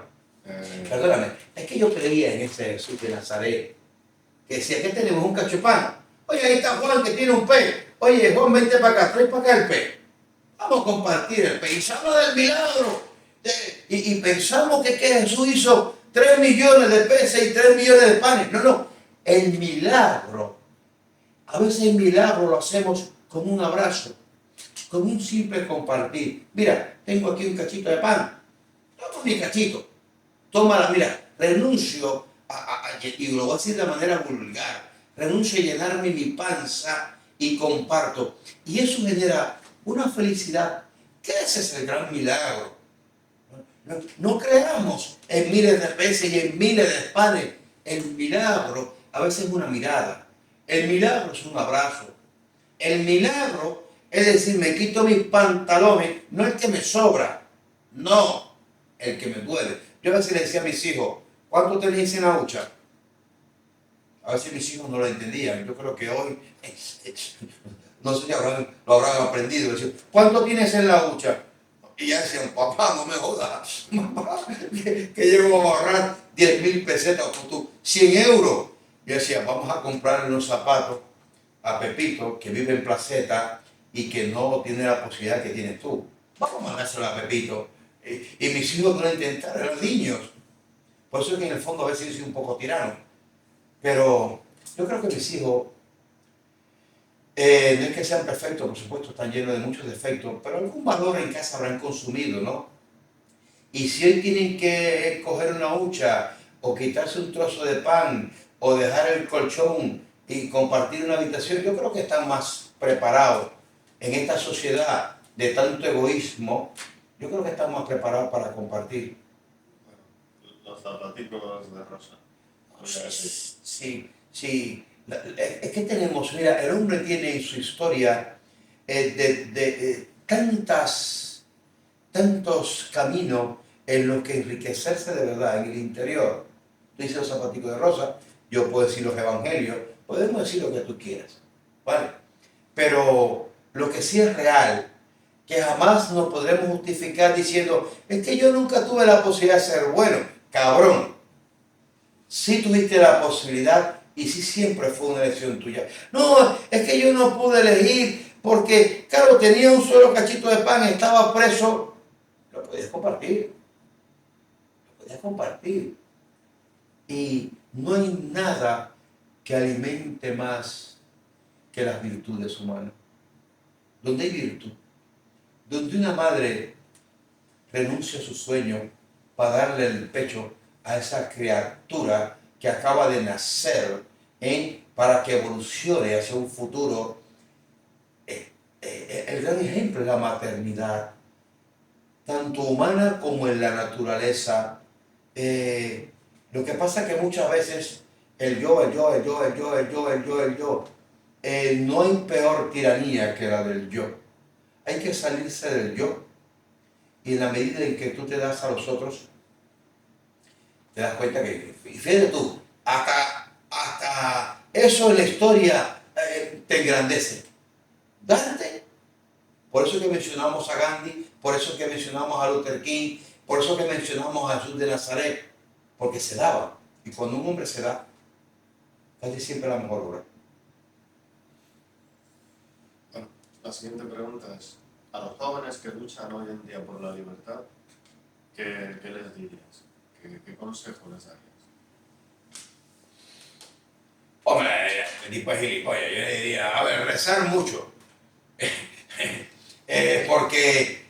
Perdóname, es que yo creía en ese Jesús de Nazaret, que decía, ¿qué tenemos? Un cachopán. Oye, ahí está Juan que tiene un pez. Oye, Juan, vente para acá, trae para acá el pez. Vamos a compartir el pez. Y se habla del milagro. Y pensamos que Jesús hizo 3 millones de peces y 3 millones de panes. No. El milagro, a veces el milagro lo hacemos con un abrazo, con un simple compartir. Mira, tengo aquí un cachito de pan. Toma mi cachito. Tómala, mira, renuncio y lo voy a decir de manera vulgar, renuncio a llenarme mi panza y comparto. Y eso genera una felicidad. ¿Qué ese es el gran milagro? No creamos en miles de peces y en miles de panes. El milagro a veces es una mirada. El milagro es un abrazo. El milagro es decir, me quito mis pantalones, no el que me sobra, no, el que me duele. Yo a veces le decía a mis hijos, ¿cuánto tenéis en la hucha? A veces mis hijos no lo entendían. Yo creo que hoy, no sé si lo habrán aprendido. Decir, ¿cuánto tienes en la hucha? Y ya decían, papá, no me jodas, papá, que llego a ahorrar 10.000 pesetas o tú, 100 euros. Yo decía, vamos a comprarle unos zapatos a Pepito, que vive en Placeta y que no tiene la posibilidad que tienes tú. Vamos a mandárselo a Pepito. Y mis hijos no lo intentaron, eran niños. Por eso es que en el fondo a veces yo soy un poco tirano. Pero yo creo que mis hijos, no es que sean perfectos, por supuesto, están llenos de muchos defectos, pero algún valor en casa habrán consumido, ¿no? Y si hoy tienen que coger una hucha, o quitarse un trozo de pan, o dejar el colchón y compartir una habitación, yo creo que están más preparados en esta sociedad de tanto egoísmo, yo creo que estamos más preparados para compartir. Los zapaticos de rosa. Sí, sí. Es que tenemos, mira, el hombre tiene en su historia tantos caminos en los que enriquecerse de verdad, en el interior. Tú dices los zapaticos de rosa, yo puedo decir los evangelios, podemos decir lo que tú quieras, ¿vale? Pero lo que sí es real, que jamás nos podremos justificar diciendo, es que yo nunca tuve la posibilidad de ser bueno. Cabrón, sí tuviste la posibilidad y sí siempre fue una elección tuya. No, es que yo no pude elegir porque, claro, tenía un solo cachito de pan, estaba preso. Lo podías compartir, lo podías compartir. Y no hay nada que alimente más que las virtudes humanas. Donde hay virtud, donde una madre renuncia a su sueño para darle el pecho a esa criatura que acaba de nacer, para que evolucione hacia un futuro. El gran ejemplo es la maternidad, tanto humana como en la naturaleza. Lo que pasa es que muchas veces el yo, no hay peor tiranía que la del yo. Hay que salirse del yo. Y en la medida en que tú te das a los otros, te das cuenta que, y fíjate tú, hasta eso en la historia te engrandece. Darte. Por eso que mencionamos a Gandhi, por eso que mencionamos a Luther King, por eso que mencionamos a Jesús de Nazaret, porque se daba. Y cuando un hombre se da, casi siempre la mejor obra. Bueno, la siguiente pregunta es, a los jóvenes que luchan hoy en día por la libertad, ¿qué les dirías? ¿Qué consejo les darías? Hombre, este tipo es gilipollas. Yo le diría, a ver, rezar mucho. Porque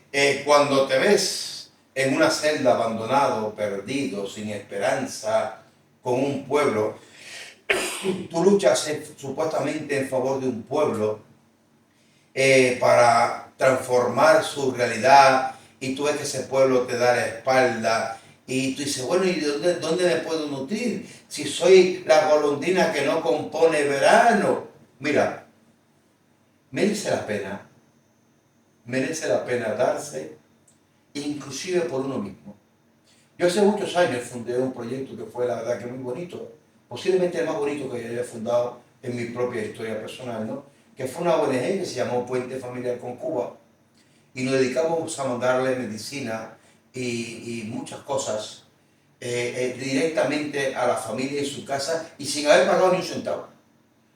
cuando te ves en una celda abandonado, perdido, sin esperanza, con un pueblo, tú luchas supuestamente en favor de un pueblo para transformar su realidad y tú ves que ese pueblo te da la espalda y tú dices, bueno, ¿y dónde me puedo nutrir? Si soy la golondrina que no compone verano. Mira, merece la pena darse, inclusive por uno mismo. Yo hace muchos años fundé un proyecto que fue la verdad que muy bonito, posiblemente el más bonito que yo haya fundado en mi propia historia personal, ¿no? Que fue una ONG que se llamó Puente Familiar con Cuba y nos dedicamos a mandarle medicina y muchas cosas directamente a la familia en su casa y sin haber pagado ni un centavo.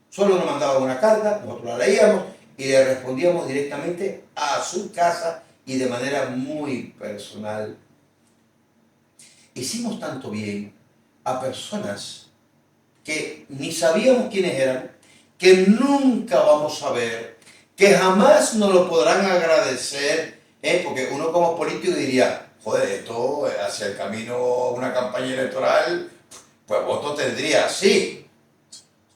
Solo nos mandaban una carta, nosotros la leíamos y le respondíamos directamente a su casa y de manera muy personal. Hicimos tanto bien a personas que ni sabíamos quiénes eran, que nunca vamos a ver, que jamás nos lo podrán agradecer, porque uno como político diría, joder, esto hacia el camino a una campaña electoral, pues voto tendría, sí.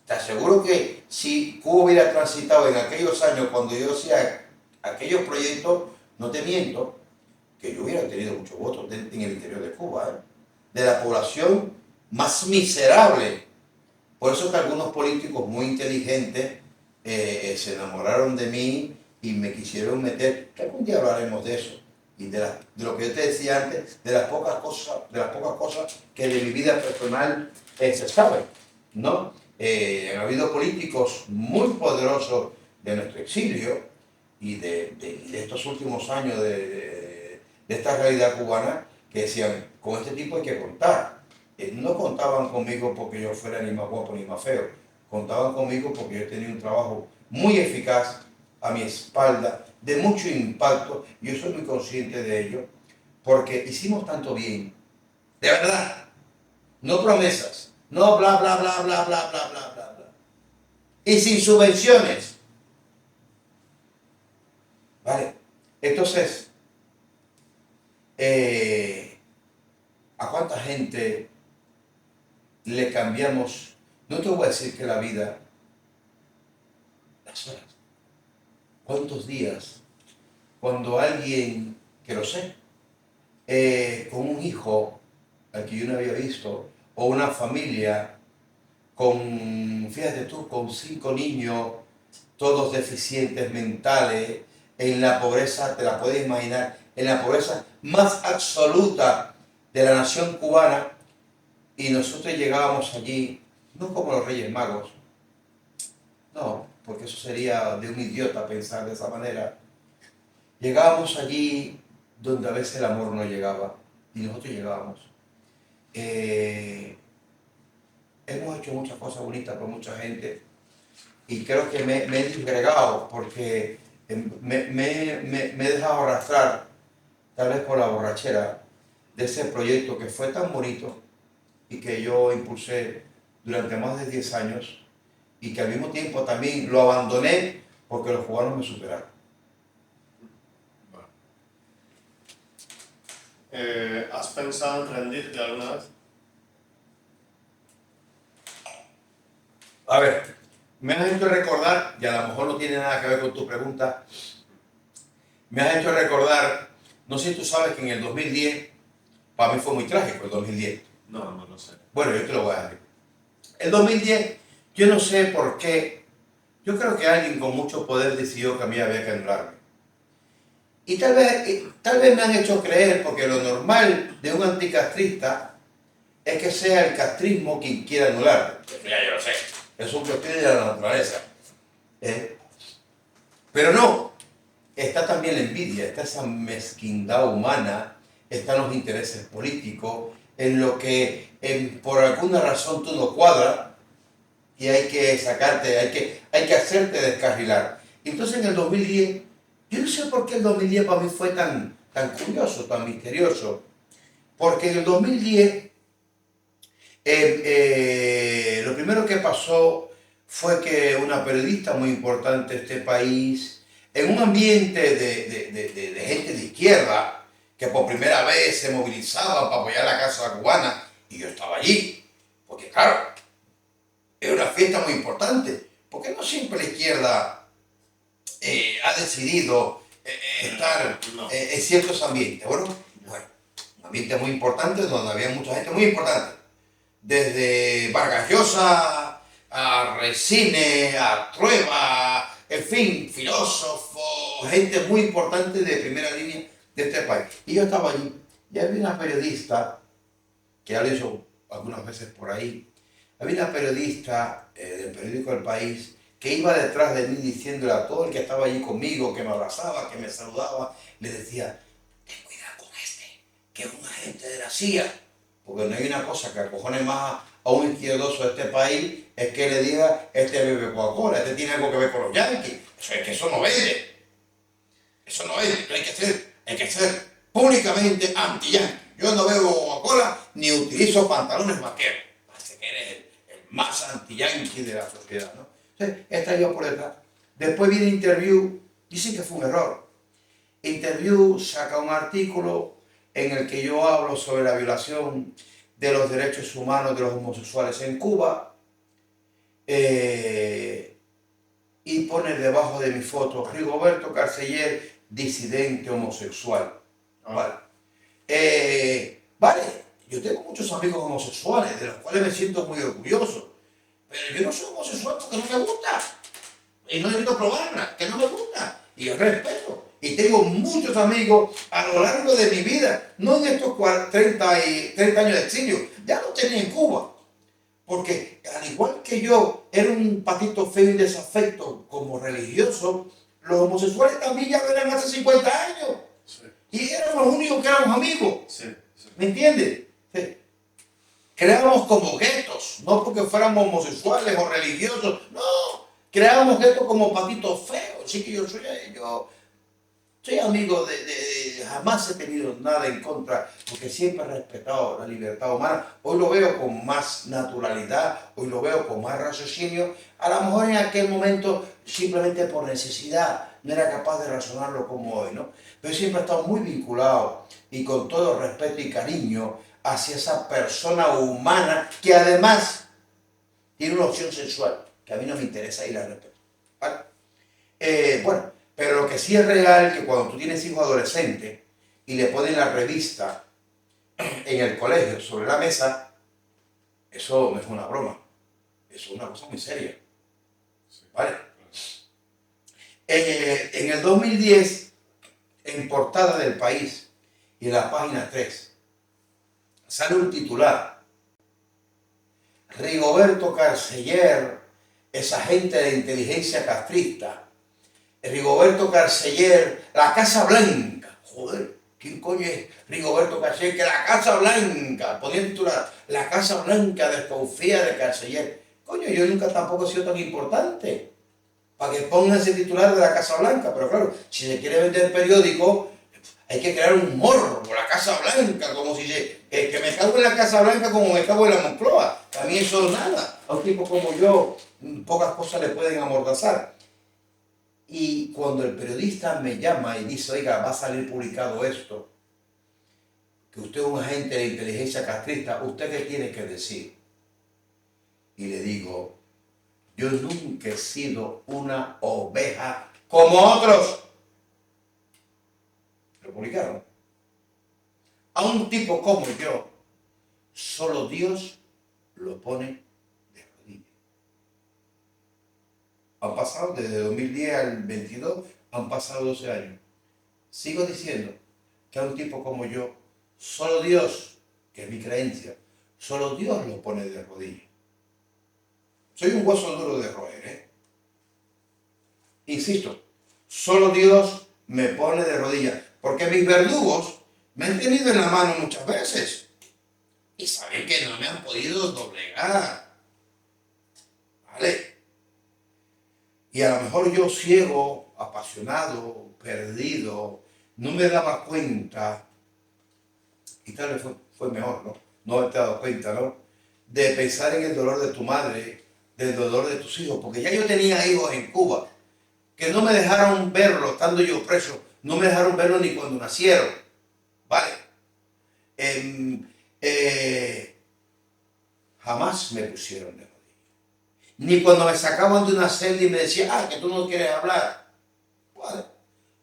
Te aseguro que si Cuba hubiera transitado en aquellos años cuando yo hacía aquellos proyectos, no te miento, que yo hubiera tenido muchos votos en el interior de Cuba, de la población más miserable. Por eso que algunos políticos muy inteligentes se enamoraron de mí y me quisieron meter, que algún día hablaremos de eso, y de lo que yo te decía antes, de las pocas cosas que de mi vida personal se saben, ¿no? Han habido políticos muy poderosos de nuestro exilio y de estos últimos años de esta realidad cubana que decían, con este tipo hay que contar. No contaban conmigo porque yo fuera ni más guapo ni más feo, contaban conmigo porque yo tenía un trabajo muy eficaz a mi espalda, de mucho impacto, y yo soy muy consciente de ello, porque hicimos tanto bien, de verdad, no promesas, no bla bla bla bla bla bla bla bla bla, y sin subvenciones, ¿vale? Entonces, ¿a cuánta gente le cambiamos? No te voy a decir que la vida, las horas, cuántos días, cuando alguien, que lo sé, con un hijo al que yo no había visto, o una familia con, fíjate tú, con 5 niños, todos deficientes mentales, en la pobreza, te la puedes imaginar, en la pobreza más absoluta de la nación cubana, y nosotros llegábamos allí, no como los Reyes Magos, no, porque eso sería de un idiota pensar de esa manera. Llegábamos allí donde a veces el amor no llegaba, y nosotros llegábamos. Hemos hecho muchas cosas bonitas por mucha gente, y creo que me he disgregado porque me he dejado arrastrar, tal vez por la borrachera, de ese proyecto que fue tan bonito y que yo impulsé durante más de 10 años, y que al mismo tiempo también lo abandoné porque los cubanos me superaron. ¿Has pensado en rendirte alguna vez? A ver, me has hecho recordar, y a lo mejor no tiene nada que ver con tu pregunta, me has hecho recordar, no sé si tú sabes que en el 2010, para mí fue muy trágico el 2010. No, no lo sé. Bueno, yo te lo voy a decir. El 2010, yo no sé por qué, yo creo que alguien con mucho poder decidió que a mí había que anularme. Y tal vez me han hecho creer, porque lo normal de un anticastrista es que sea el castrismo quien quiera anular. Eso ya yo lo sé. Es un cuestión de la naturaleza. Pero no, está también la envidia, está esa mezquindad humana, están los intereses políticos, en lo que por alguna razón tú no cuadras y hay que sacarte, hay que hacerte descarrilar. Entonces en el 2010, yo no sé por qué el 2010 para mí fue tan curioso, tan misterioso, porque en el 2010 lo primero que pasó fue que una periodista muy importante de este país, en un ambiente de gente de izquierda, que por primera vez se movilizaba para apoyar la causa cubana, y yo estaba allí, porque claro, era una fiesta muy importante, porque no siempre la izquierda ha decidido estar en ciertos ambientes. Bueno, un ambiente muy importante donde había mucha gente muy importante, desde Vargas Llosa a Resines, a Trueba, en fin, filósofos, gente muy importante de primera línea de este país. Y yo estaba allí, y había una periodista, que ya lo he hecho algunas veces por ahí, había una periodista del periódico El País que iba detrás de mí diciéndole a todo el que estaba allí conmigo, que me abrazaba, que me saludaba, le decía: ten cuidado con este, que es un agente de la CIA. Porque no hay una cosa que acojone más a un izquierdoso de este país, es que le diga: este bebe Coca-Cola, este tiene algo que ver con los yanquis. Eso es que eso no vende. Eso no vende. Hay que ser públicamente anti-yanqui. Yo no bebo Coca-Cola ni utilizo pantalones vaqueros. Parece que eres el más anti-yanqui de la sociedad, ¿no? Entonces, está yo por detrás. Después viene Interview, dicen que fue un error. Interview saca un artículo en el que yo hablo sobre la violación de los derechos humanos de los homosexuales en Cuba, y pone debajo de mi foto: Rigoberto Carceller, disidente homosexual. Vale, yo tengo muchos amigos homosexuales, de los cuales me siento muy orgulloso, pero yo no soy homosexual porque no me gusta, y no necesito probarla, que no me gusta, y yo respeto. Y tengo muchos amigos a lo largo de mi vida, no en estos 30 años de exilio, ya lo tenía en Cuba. Porque al igual que yo era un patito feo y desafecto como religioso, los homosexuales también ya lo eran hace 50 años. Sí. Y éramos los únicos que éramos amigos. Sí, sí. ¿Me entiendes? Sí. Creábamos como guetos, no porque fuéramos homosexuales o religiosos, no. Creábamos guetos como patitos feos. Así que yo soy amigo jamás he tenido nada en contra, porque siempre he respetado la libertad humana. Hoy lo veo con más naturalidad, hoy lo veo con más raciocinio. A lo mejor en aquel momento, simplemente por necesidad, no era capaz de razonarlo como hoy, ¿no? Pero siempre he estado muy vinculado y con todo respeto y cariño hacia esa persona humana que además tiene una opción sexual, que a mí no me interesa y la respeto. ¿Vale? Bueno, Pero lo que sí es real que cuando tú tienes hijos adolescentes y le ponen la revista en el colegio sobre la mesa, eso no es una broma, eso es una cosa muy seria, ¿vale? En el 2010, en portada del País y en la página 3, sale un titular: Rigoberto Carceller es agente de inteligencia castrista. Rigoberto Carceller, la Casa Blanca. Joder, ¿quién coño es Rigoberto Carceller? Que la Casa Blanca, ponía titular, la Casa Blanca desconfía de Carceller. Coño, yo nunca tampoco he sido tan importante para que pongan ese titular de la Casa Blanca. Pero claro, si se quiere vender periódico, hay que crear un morro por la Casa Blanca, como si que me cago en la Casa Blanca como me cago en la Moncloa. A mí eso nada. A un tipo como yo, pocas cosas le pueden amordazar. Y cuando el periodista me llama y dice, oiga, va a salir publicado esto, que usted es un agente de inteligencia castrista, ¿usted qué tiene que decir? Y le digo, yo nunca he sido una oveja como otros. Lo publicaron. A un tipo como yo, solo Dios lo pone de rodillas. Han pasado desde 2010 al 22, han pasado 12 años. Sigo diciendo que a un tipo como yo, solo Dios, que es mi creencia, solo Dios lo pone de rodillas. Soy un hueso duro de roer, ¿eh? Insisto, solo Dios me pone de rodillas, porque mis verdugos me han tenido en la mano muchas veces y saben que no me han podido doblegar, ¿vale? Y a lo mejor yo ciego, apasionado, perdido, no me daba cuenta, y tal vez fue mejor, ¿no? No haberte dado cuenta, ¿no? De pensar en el dolor de tu madre, del dolor de tus hijos, porque ya yo tenía hijos en Cuba, que no me dejaron verlo, estando yo preso, no me dejaron verlo ni cuando nacieron, ¿vale? Jamás me pusieron de rodillas. Ni cuando me sacaban de una celda y me decían, que tú no quieres hablar, ¿vale?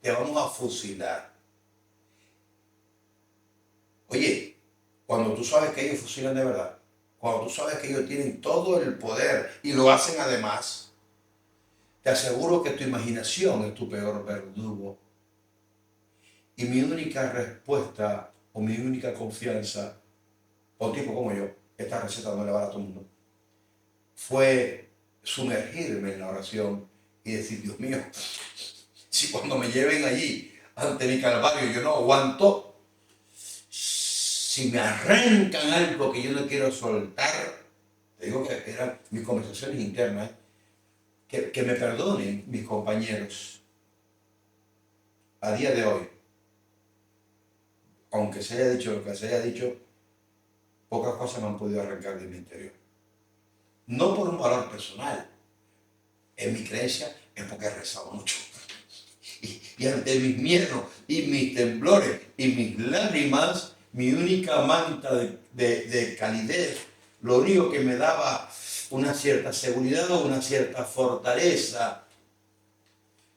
Te vamos a fusilar. Oye, cuando tú sabes que ellos fusilan de verdad, cuando tú sabes que ellos tienen todo el poder y lo hacen además, te aseguro que tu imaginación es tu peor verdugo. Y mi única respuesta o mi única confianza, a un tipo como yo, esta receta no le va a todo el mundo, fue sumergirme en la oración y decir, Dios mío, si cuando me lleven allí ante mi calvario yo no aguanto, si me arrancan algo que yo no quiero soltar, te digo que eran mis conversaciones internas, que me perdonen mis compañeros. A día de hoy, aunque se haya dicho lo que se haya dicho, pocas cosas me han podido arrancar de mi interior. No por un valor personal, en mi creencia es porque he rezado mucho. Y ante mis miedos y mis temblores y mis lágrimas, mi única manta de calidez, lo único que me daba una cierta seguridad o una cierta fortaleza,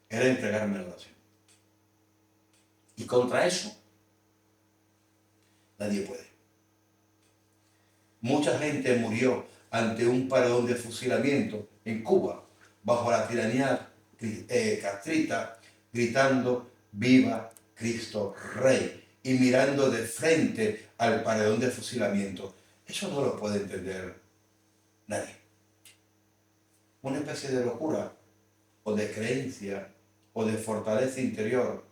era entregarme a la oración. Y contra eso, nadie puede. Mucha gente murió ante un paredón de fusilamiento en Cuba, bajo la tiranía castrista, gritando ¡Viva Cristo Rey! Y mirando de frente al paredón de fusilamiento. Eso no lo puede entender nadie. Una especie de locura, o de creencia, o de fortaleza interior.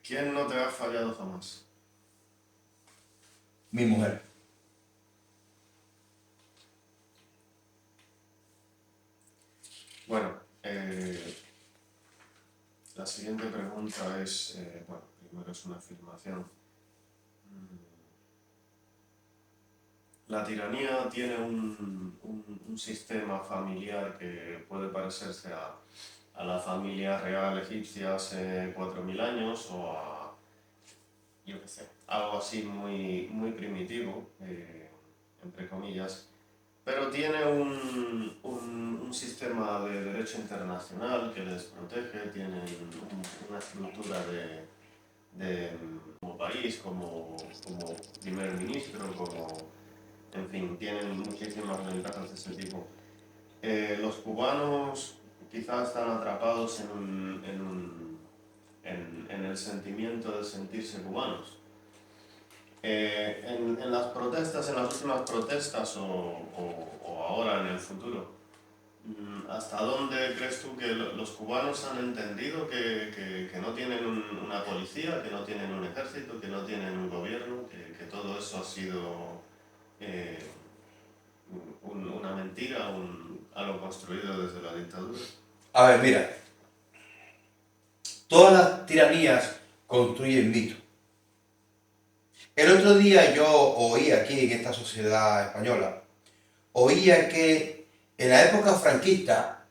¿Quién no te ha fallado jamás? Mi mujer. Bueno, la siguiente pregunta es, bueno, primero es una afirmación. La tiranía tiene un sistema familiar que puede parecerse a la familia real egipcia hace 4000 años o a, yo qué sé, algo así muy primitivo, entre comillas, pero tiene un sistema de derecho internacional que les protege, tienen una estructura como país, como primer ministro, en fin, tienen muchísimas ventajas de ese tipo. Los cubanos quizás están atrapados en el sentimiento de sentirse cubanos. En las protestas, en las últimas protestas o ahora en el futuro, ¿hasta dónde crees tú que los cubanos han entendido que no tienen una policía, que no tienen un ejército, que no tienen un gobierno, que todo eso ha sido eh, una mentira, algo construido desde la dictadura? A ver, mira, todas las tiranías construyen mitos. El otro día yo oí aquí en esta sociedad española, oía que en la época franquista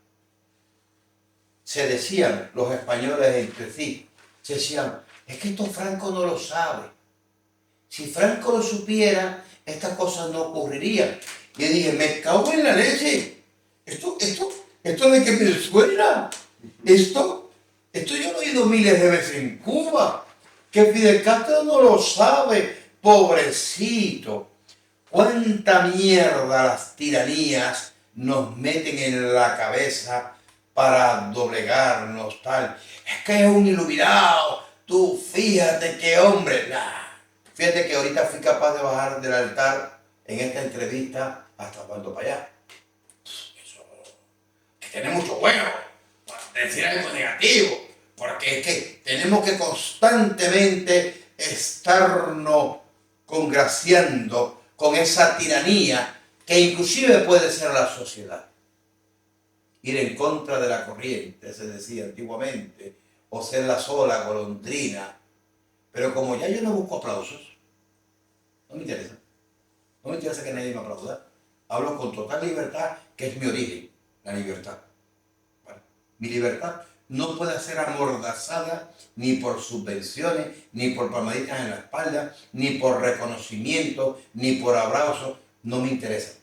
se decían los españoles entre sí, se decían, es que esto Franco no lo sabe. Si Franco lo supiera, estas cosas no ocurrirían. Y yo dije, me cago en la leche. Esto de que me suena. Esto yo lo he oído miles de veces en Cuba. Que Fidel Castro no lo sabe. Pobrecito. Cuánta mierda las tiranías nos meten en la cabeza para doblegarnos tal. Es que es un iluminado. Tú fíjate qué hombre. Nah. Fíjate que ahorita fui capaz de bajar del altar en esta entrevista hasta cuando para allá. Eso, que tiene mucho bueno, decir algo negativo, porque es que tenemos que constantemente estarnos congraciando con esa tiranía que inclusive puede ser la sociedad. Ir en contra de la corriente, se decía antiguamente, o ser la sola golondrina. Pero como ya yo no busco aplausos, no me interesa. No me interesa que nadie me aplauda. Hablo con total libertad, que es mi origen, la libertad. ¿Vale? Mi libertad no puede ser amordazada ni por subvenciones, ni por palmaditas en la espalda, ni por reconocimiento, ni por abrazos. No me interesa.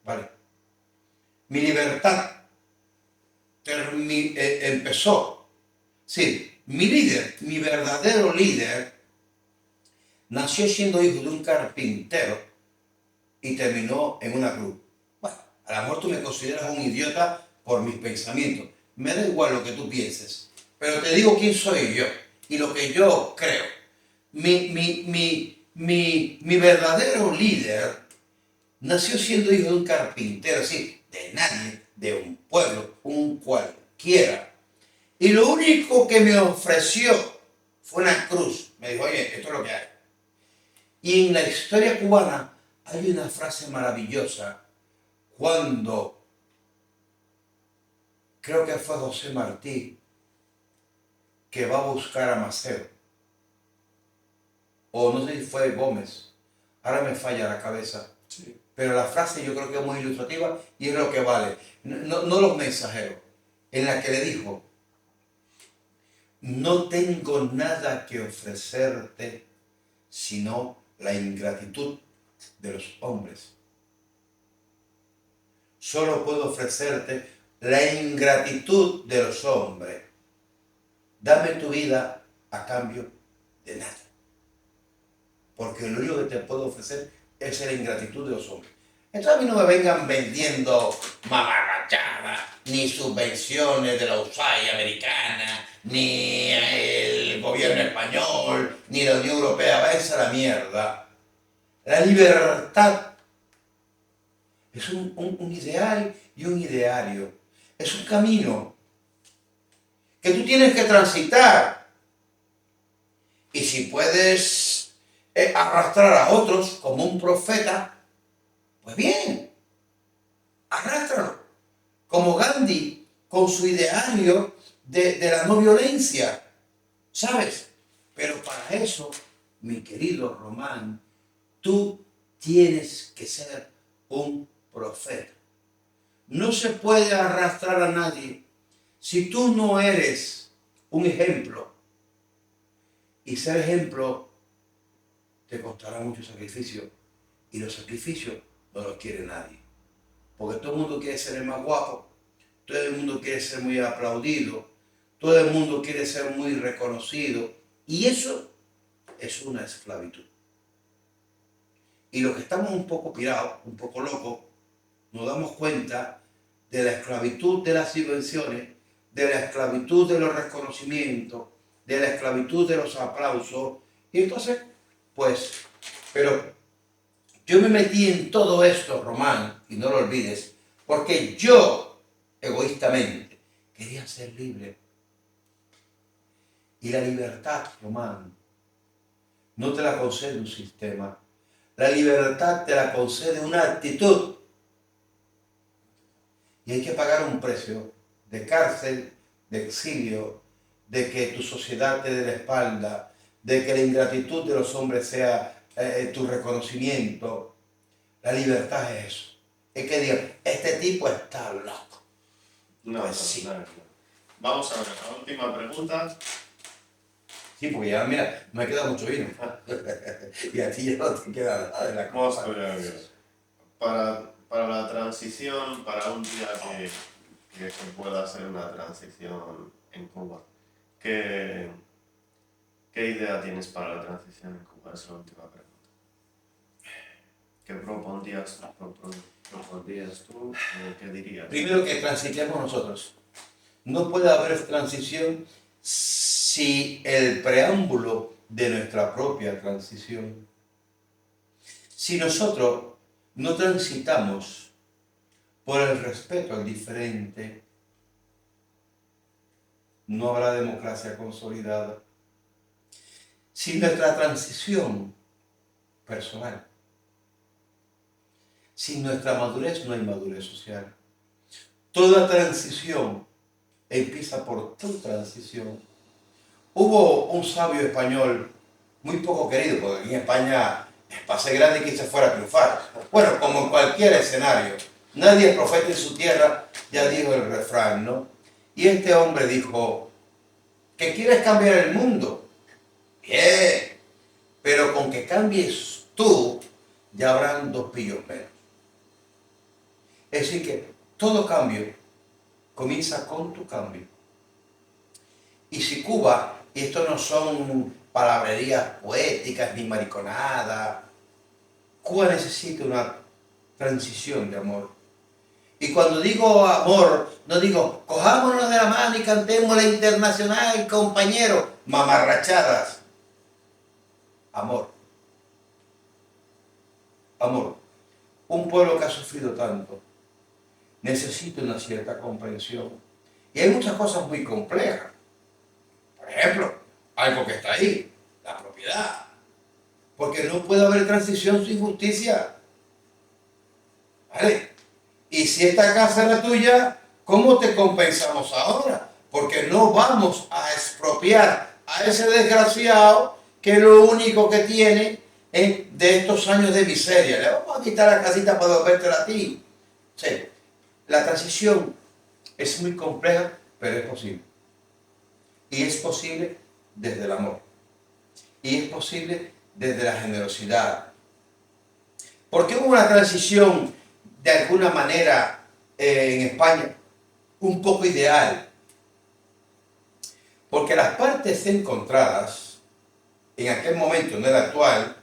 ¿Vale? Mi libertad empezó. Sí, mi líder, mi verdadero líder, nació siendo hijo de un carpintero y terminó en una cruz. Bueno, a lo mejor tú me consideras un idiota por mis pensamientos. Me da igual lo que tú pienses, pero te digo quién soy yo y lo que yo creo. Mi verdadero líder nació siendo hijo de un carpintero, sí, de nadie, de un pueblo, un cualquiera. Y lo único que me ofreció fue una cruz. Me dijo, oye, esto es lo que hay. Y en la historia cubana hay una frase maravillosa cuando, creo que fue José Martí, que va a buscar a Maceo, o no sé si fue Gómez, ahora me falla la cabeza, Sí. pero la frase yo creo que es muy ilustrativa y es lo que vale, no los mensajeros, en la que le dijo, no tengo nada que ofrecerte sino la ingratitud de los hombres. Solo puedo ofrecerte la ingratitud de los hombres. Dame tu vida a cambio de nada. Porque lo único que te puedo ofrecer es la ingratitud de los hombres. Entonces a mí no me vengan vendiendo mamarrachadas, ni subvenciones de la USAID americana, ni el gobierno español, ni la Unión Europea. Váyanse a la mierda. La libertad es un ideal y un ideario. Es un camino que tú tienes que transitar. Y si puedes arrastrar a otros como un profeta, pues bien, arrástralo. Como Gandhi, con su ideario de la no violencia, ¿sabes? Pero para eso, mi querido Román, tú tienes que ser un profeta. No se puede arrastrar a nadie si tú no eres un ejemplo. Y ser ejemplo te costará mucho sacrificio. Y los sacrificios no los quiere nadie. porque todo el mundo quiere ser el más guapo, todo el mundo quiere ser muy aplaudido, todo el mundo quiere ser muy reconocido, y eso es una esclavitud. Y los que estamos un poco pirados, un poco locos, nos damos cuenta de la esclavitud de las invenciones, de la esclavitud de los reconocimientos, de la esclavitud de los aplausos. Y entonces, pues, pero yo me metí en todo esto, Román, y no lo olvides, porque yo, egoístamente, quería ser libre. Y la libertad, Román, no te la concede un sistema. La libertad te la concede una actitud. Y hay que pagar un precio de cárcel, de exilio, de que tu sociedad te dé la espalda, de que la ingratitud de los hombres sea tu reconocimiento. La libertad es eso. Es que digan, este tipo está loco. No, Pues no, sí. no, no. Vamos a ver, la última pregunta. Sí, porque ya, mira, me queda mucho vino. Y a ti ya no te queda nada de la Vamos copa. a ver. Para la transición, para un día que pueda ser una transición en Cuba, ¿qué idea tienes para la transición en Cuba? Es la última pregunta. ¿Qué propondrías tú? ¿Qué dirías? Primero que transitemos nosotros. No puede haber transición si el preámbulo de nuestra propia transición. Si nosotros no transitamos por el respeto al diferente, no habrá democracia consolidada. Si nuestra transición personal, sin nuestra madurez no hay madurez social. Toda transición empieza por tu transición. Hubo un sabio español muy poco querido, porque aquí en España pasé grande y quise fuera a triunfar. Bueno, como en cualquier escenario, nadie es profeta en su tierra, ya dijo el refrán, ¿no? Y este hombre dijo, ¿que quieres cambiar el mundo? Bien, pero con que cambies tú, ya habrán 2 pillos menos. Es decir que todo cambio comienza con tu cambio. Y si Cuba, y esto no son palabrerías poéticas ni mariconadas, Cuba necesita una transición de amor. Y cuando digo amor, no digo cojámonos de la mano y cantemos la internacional, compañeros, mamarrachadas. Amor. Amor. Un pueblo que ha sufrido tanto necesita una cierta comprensión. Y hay muchas cosas muy complejas. Por ejemplo, algo que está ahí, la propiedad. Porque no puede haber transición sin justicia. ¿Vale? Y si esta casa era tuya, ¿cómo te compensamos ahora? Porque no vamos a expropiar a ese desgraciado que lo único que tiene es de estos años de miseria. Le vamos a quitar la casita para devolvértela a ti. Sí. La transición es muy compleja, pero es posible. Y es posible desde el amor. Y es posible desde la generosidad. ¿Por qué hubo una transición de alguna manera en España un poco ideal? Porque las partes encontradas, en aquel momento, no el actual,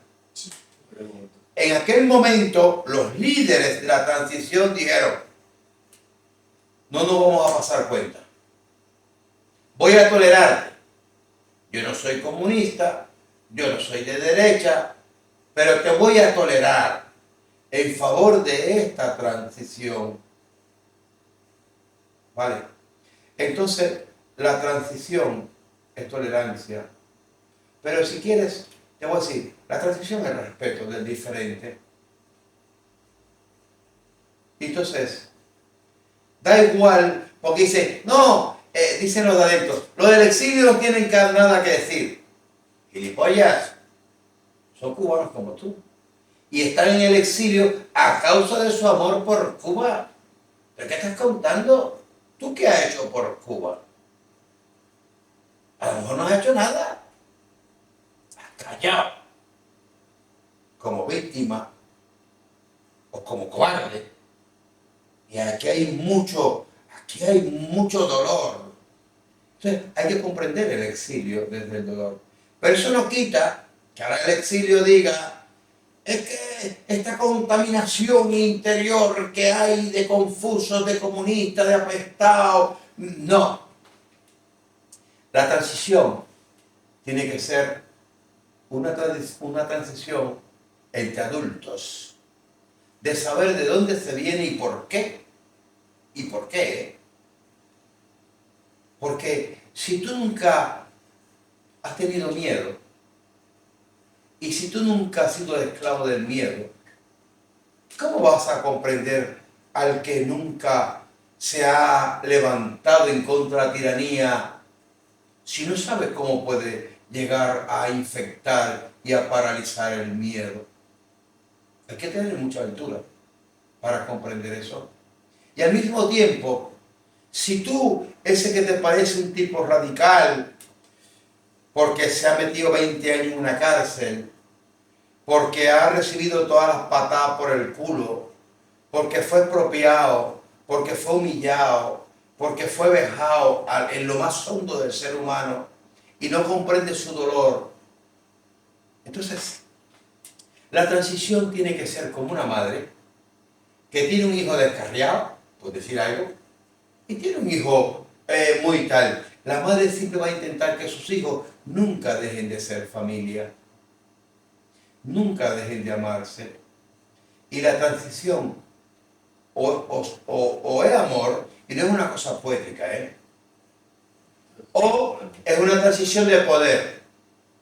en aquel momento los líderes de la transición dijeron, no nos vamos a pasar cuenta. Voy a tolerarte. Yo no soy comunista, yo no soy de derecha, pero te voy a tolerar en favor de esta transición. ¿Vale? Entonces, la transición es tolerancia. Pero si quieres, te voy a decir, la transición es respeto del diferente. Entonces, da igual, porque dice, no, dicen los de adentro, los del exilio no tienen nada que decir. Gilipollas, son cubanos como tú. Y están en el exilio a causa de su amor por Cuba. ¿Pero qué estás contando? ¿Tú qué has hecho por Cuba? A lo mejor no has hecho nada. Has callado. Como víctima o como cobarde. Y aquí hay mucho dolor. Entonces hay que comprender el exilio desde el dolor. Pero eso no quita que ahora el exilio diga, es que esta contaminación interior que hay de confusos, de comunistas, de apestados, no. La transición tiene que ser una transición entre adultos, de saber de dónde se viene y por qué. ¿Y por qué? Porque si tú nunca has tenido miedo, y si tú nunca has sido esclavo del miedo, ¿cómo vas a comprender al que nunca se ha levantado en contra de la tiranía si no sabes cómo puede llegar a infectar y a paralizar el miedo? Hay que tener mucha altura para comprender eso. Y al mismo tiempo, si tú, ese que te parece un tipo radical, porque se ha metido 20 años en una cárcel, porque ha recibido todas las patadas por el culo, porque fue expropiado, porque fue humillado, porque fue vejado en lo más hondo del ser humano y no comprende su dolor. Entonces, la transición tiene que ser como una madre que tiene un hijo descarriado, por decir algo, y tiene un hijo muy tal. La madre siempre va a intentar que sus hijos nunca dejen de ser familia, nunca dejen de amarse. Y la transición o es amor, y no es una cosa poética, o es una transición de poder,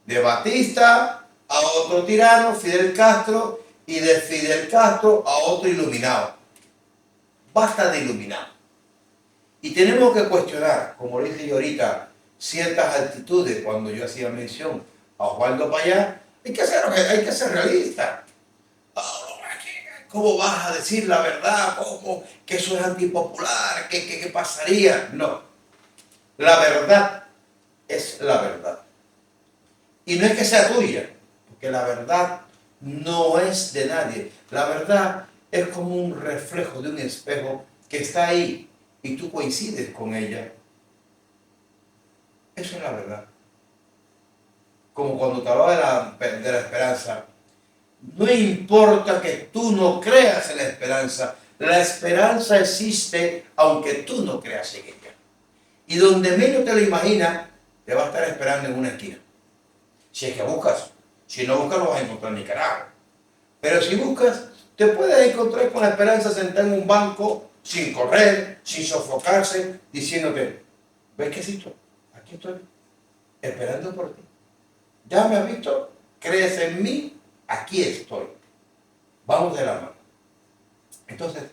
de Batista a otro tirano, Fidel Castro, y de Fidel Castro a otro iluminado. Basta de iluminado. Y tenemos que cuestionar, como le dije yo ahorita, ciertas actitudes cuando yo hacía mención a Osvaldo Payá. Hay que ser realista. ¿Cómo vas a decir la verdad? ¿Cómo? Que eso es antipopular, ¿qué pasaría? No. La verdad es la verdad. Y no es que sea tuya, porque la verdad no es de nadie. La verdad es como un reflejo de un espejo que está ahí y tú coincides con ella. Eso es la verdad. Como cuando te hablaba de la esperanza. No importa que tú no creas en la esperanza existe aunque tú no creas en ella. Y donde menos te lo imaginas, te va a estar esperando en una esquina. Si es que buscas. Si no buscas, no vas a encontrar ni carajo. Pero si buscas, te puedes encontrar con la esperanza sentada en un banco, sin correr, sin sofocarse, diciéndote, ¿ves que existo? Aquí estoy, esperando por ti. ¿Ya me has visto? ¿Crees en mí? Aquí estoy. Vamos de la mano. Entonces,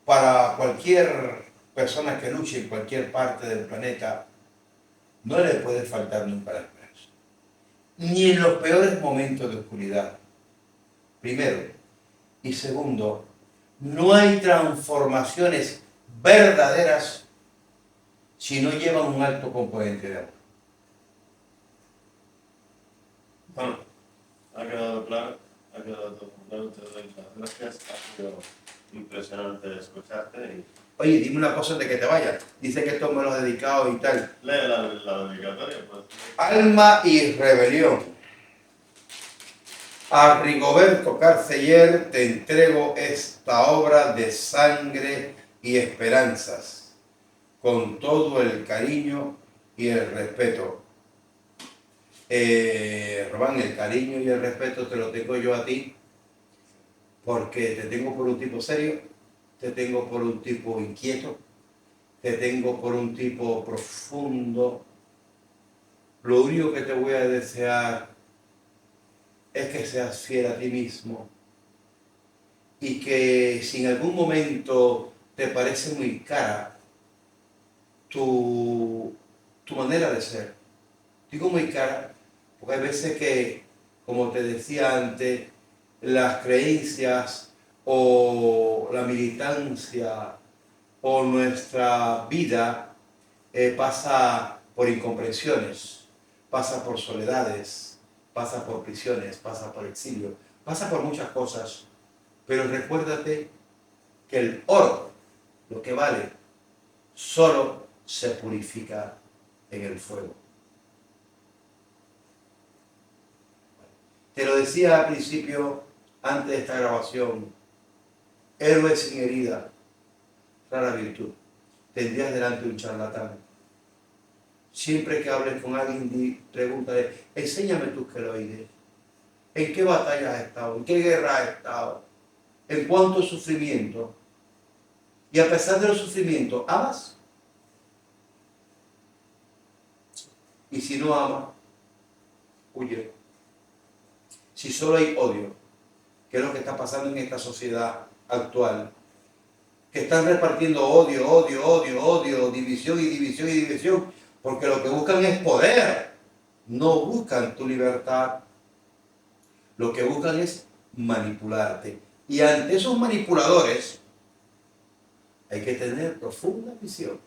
para cualquier persona que luche en cualquier parte del planeta, no le puede faltar nunca la esperanza. Ni en los peores momentos de oscuridad. Primero. Y segundo, no hay transformaciones verdaderas si no llevan un alto componente de amor. Bueno, ha quedado claro, ha quedado todo claro, te doy las gracias, ha sido impresionante escucharte y... Oye, dime una cosa de que te vayas. Dice que esto me lo has dedicado y tal. Lee la dedicatoria, pues. Alma y rebelión. A Rigoberto Carceller te entrego esta obra de sangre y esperanzas, con todo el cariño y el respeto. Román, el cariño y el respeto te lo tengo yo a ti, porque te tengo por un tipo serio, te tengo por un tipo inquieto, te tengo por un tipo profundo. Lo único que te voy a desear es que seas fiel a ti mismo y que si en algún momento te parece muy cara tu manera de ser, digo muy cara, porque hay veces que, como te decía antes, las creencias o la militancia o nuestra vida pasa por incomprensiones, pasa por soledades, pasa por prisiones, pasa por exilio, pasa por muchas cosas, pero recuérdate que el oro, lo que vale, solo se purifica en el fuego. Te lo decía al principio, antes de esta grabación, héroe sin herida, rara virtud. Tendrías delante un charlatán. Siempre que hables con alguien, pregúntale, enséñame tus queloides. ¿En qué batalla has estado? ¿En qué guerra has estado? ¿En cuánto sufrimiento? Y a pesar de los sufrimientos, ¿amas? Y si no amas, huye. Si solo hay odio, que es lo que está pasando en esta sociedad actual, que están repartiendo odio, división y división y división, porque lo que buscan es poder, no buscan tu libertad, lo que buscan es manipularte. Y ante esos manipuladores hay que tener profunda visión.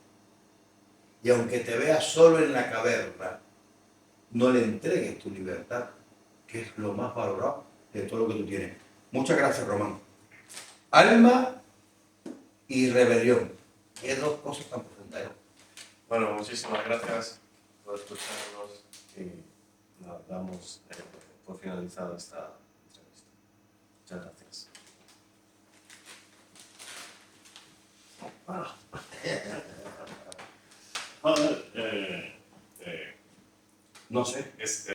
Y aunque te veas solo en la caverna, no le entregues tu libertad, que es lo más valorado de todo lo que tú tienes. Muchas gracias, Román. Alma y rebelión. Es dos cosas tan profundas. Bueno, muchísimas gracias por escucharnos y damos por finalizada esta entrevista. Muchas gracias. No sé.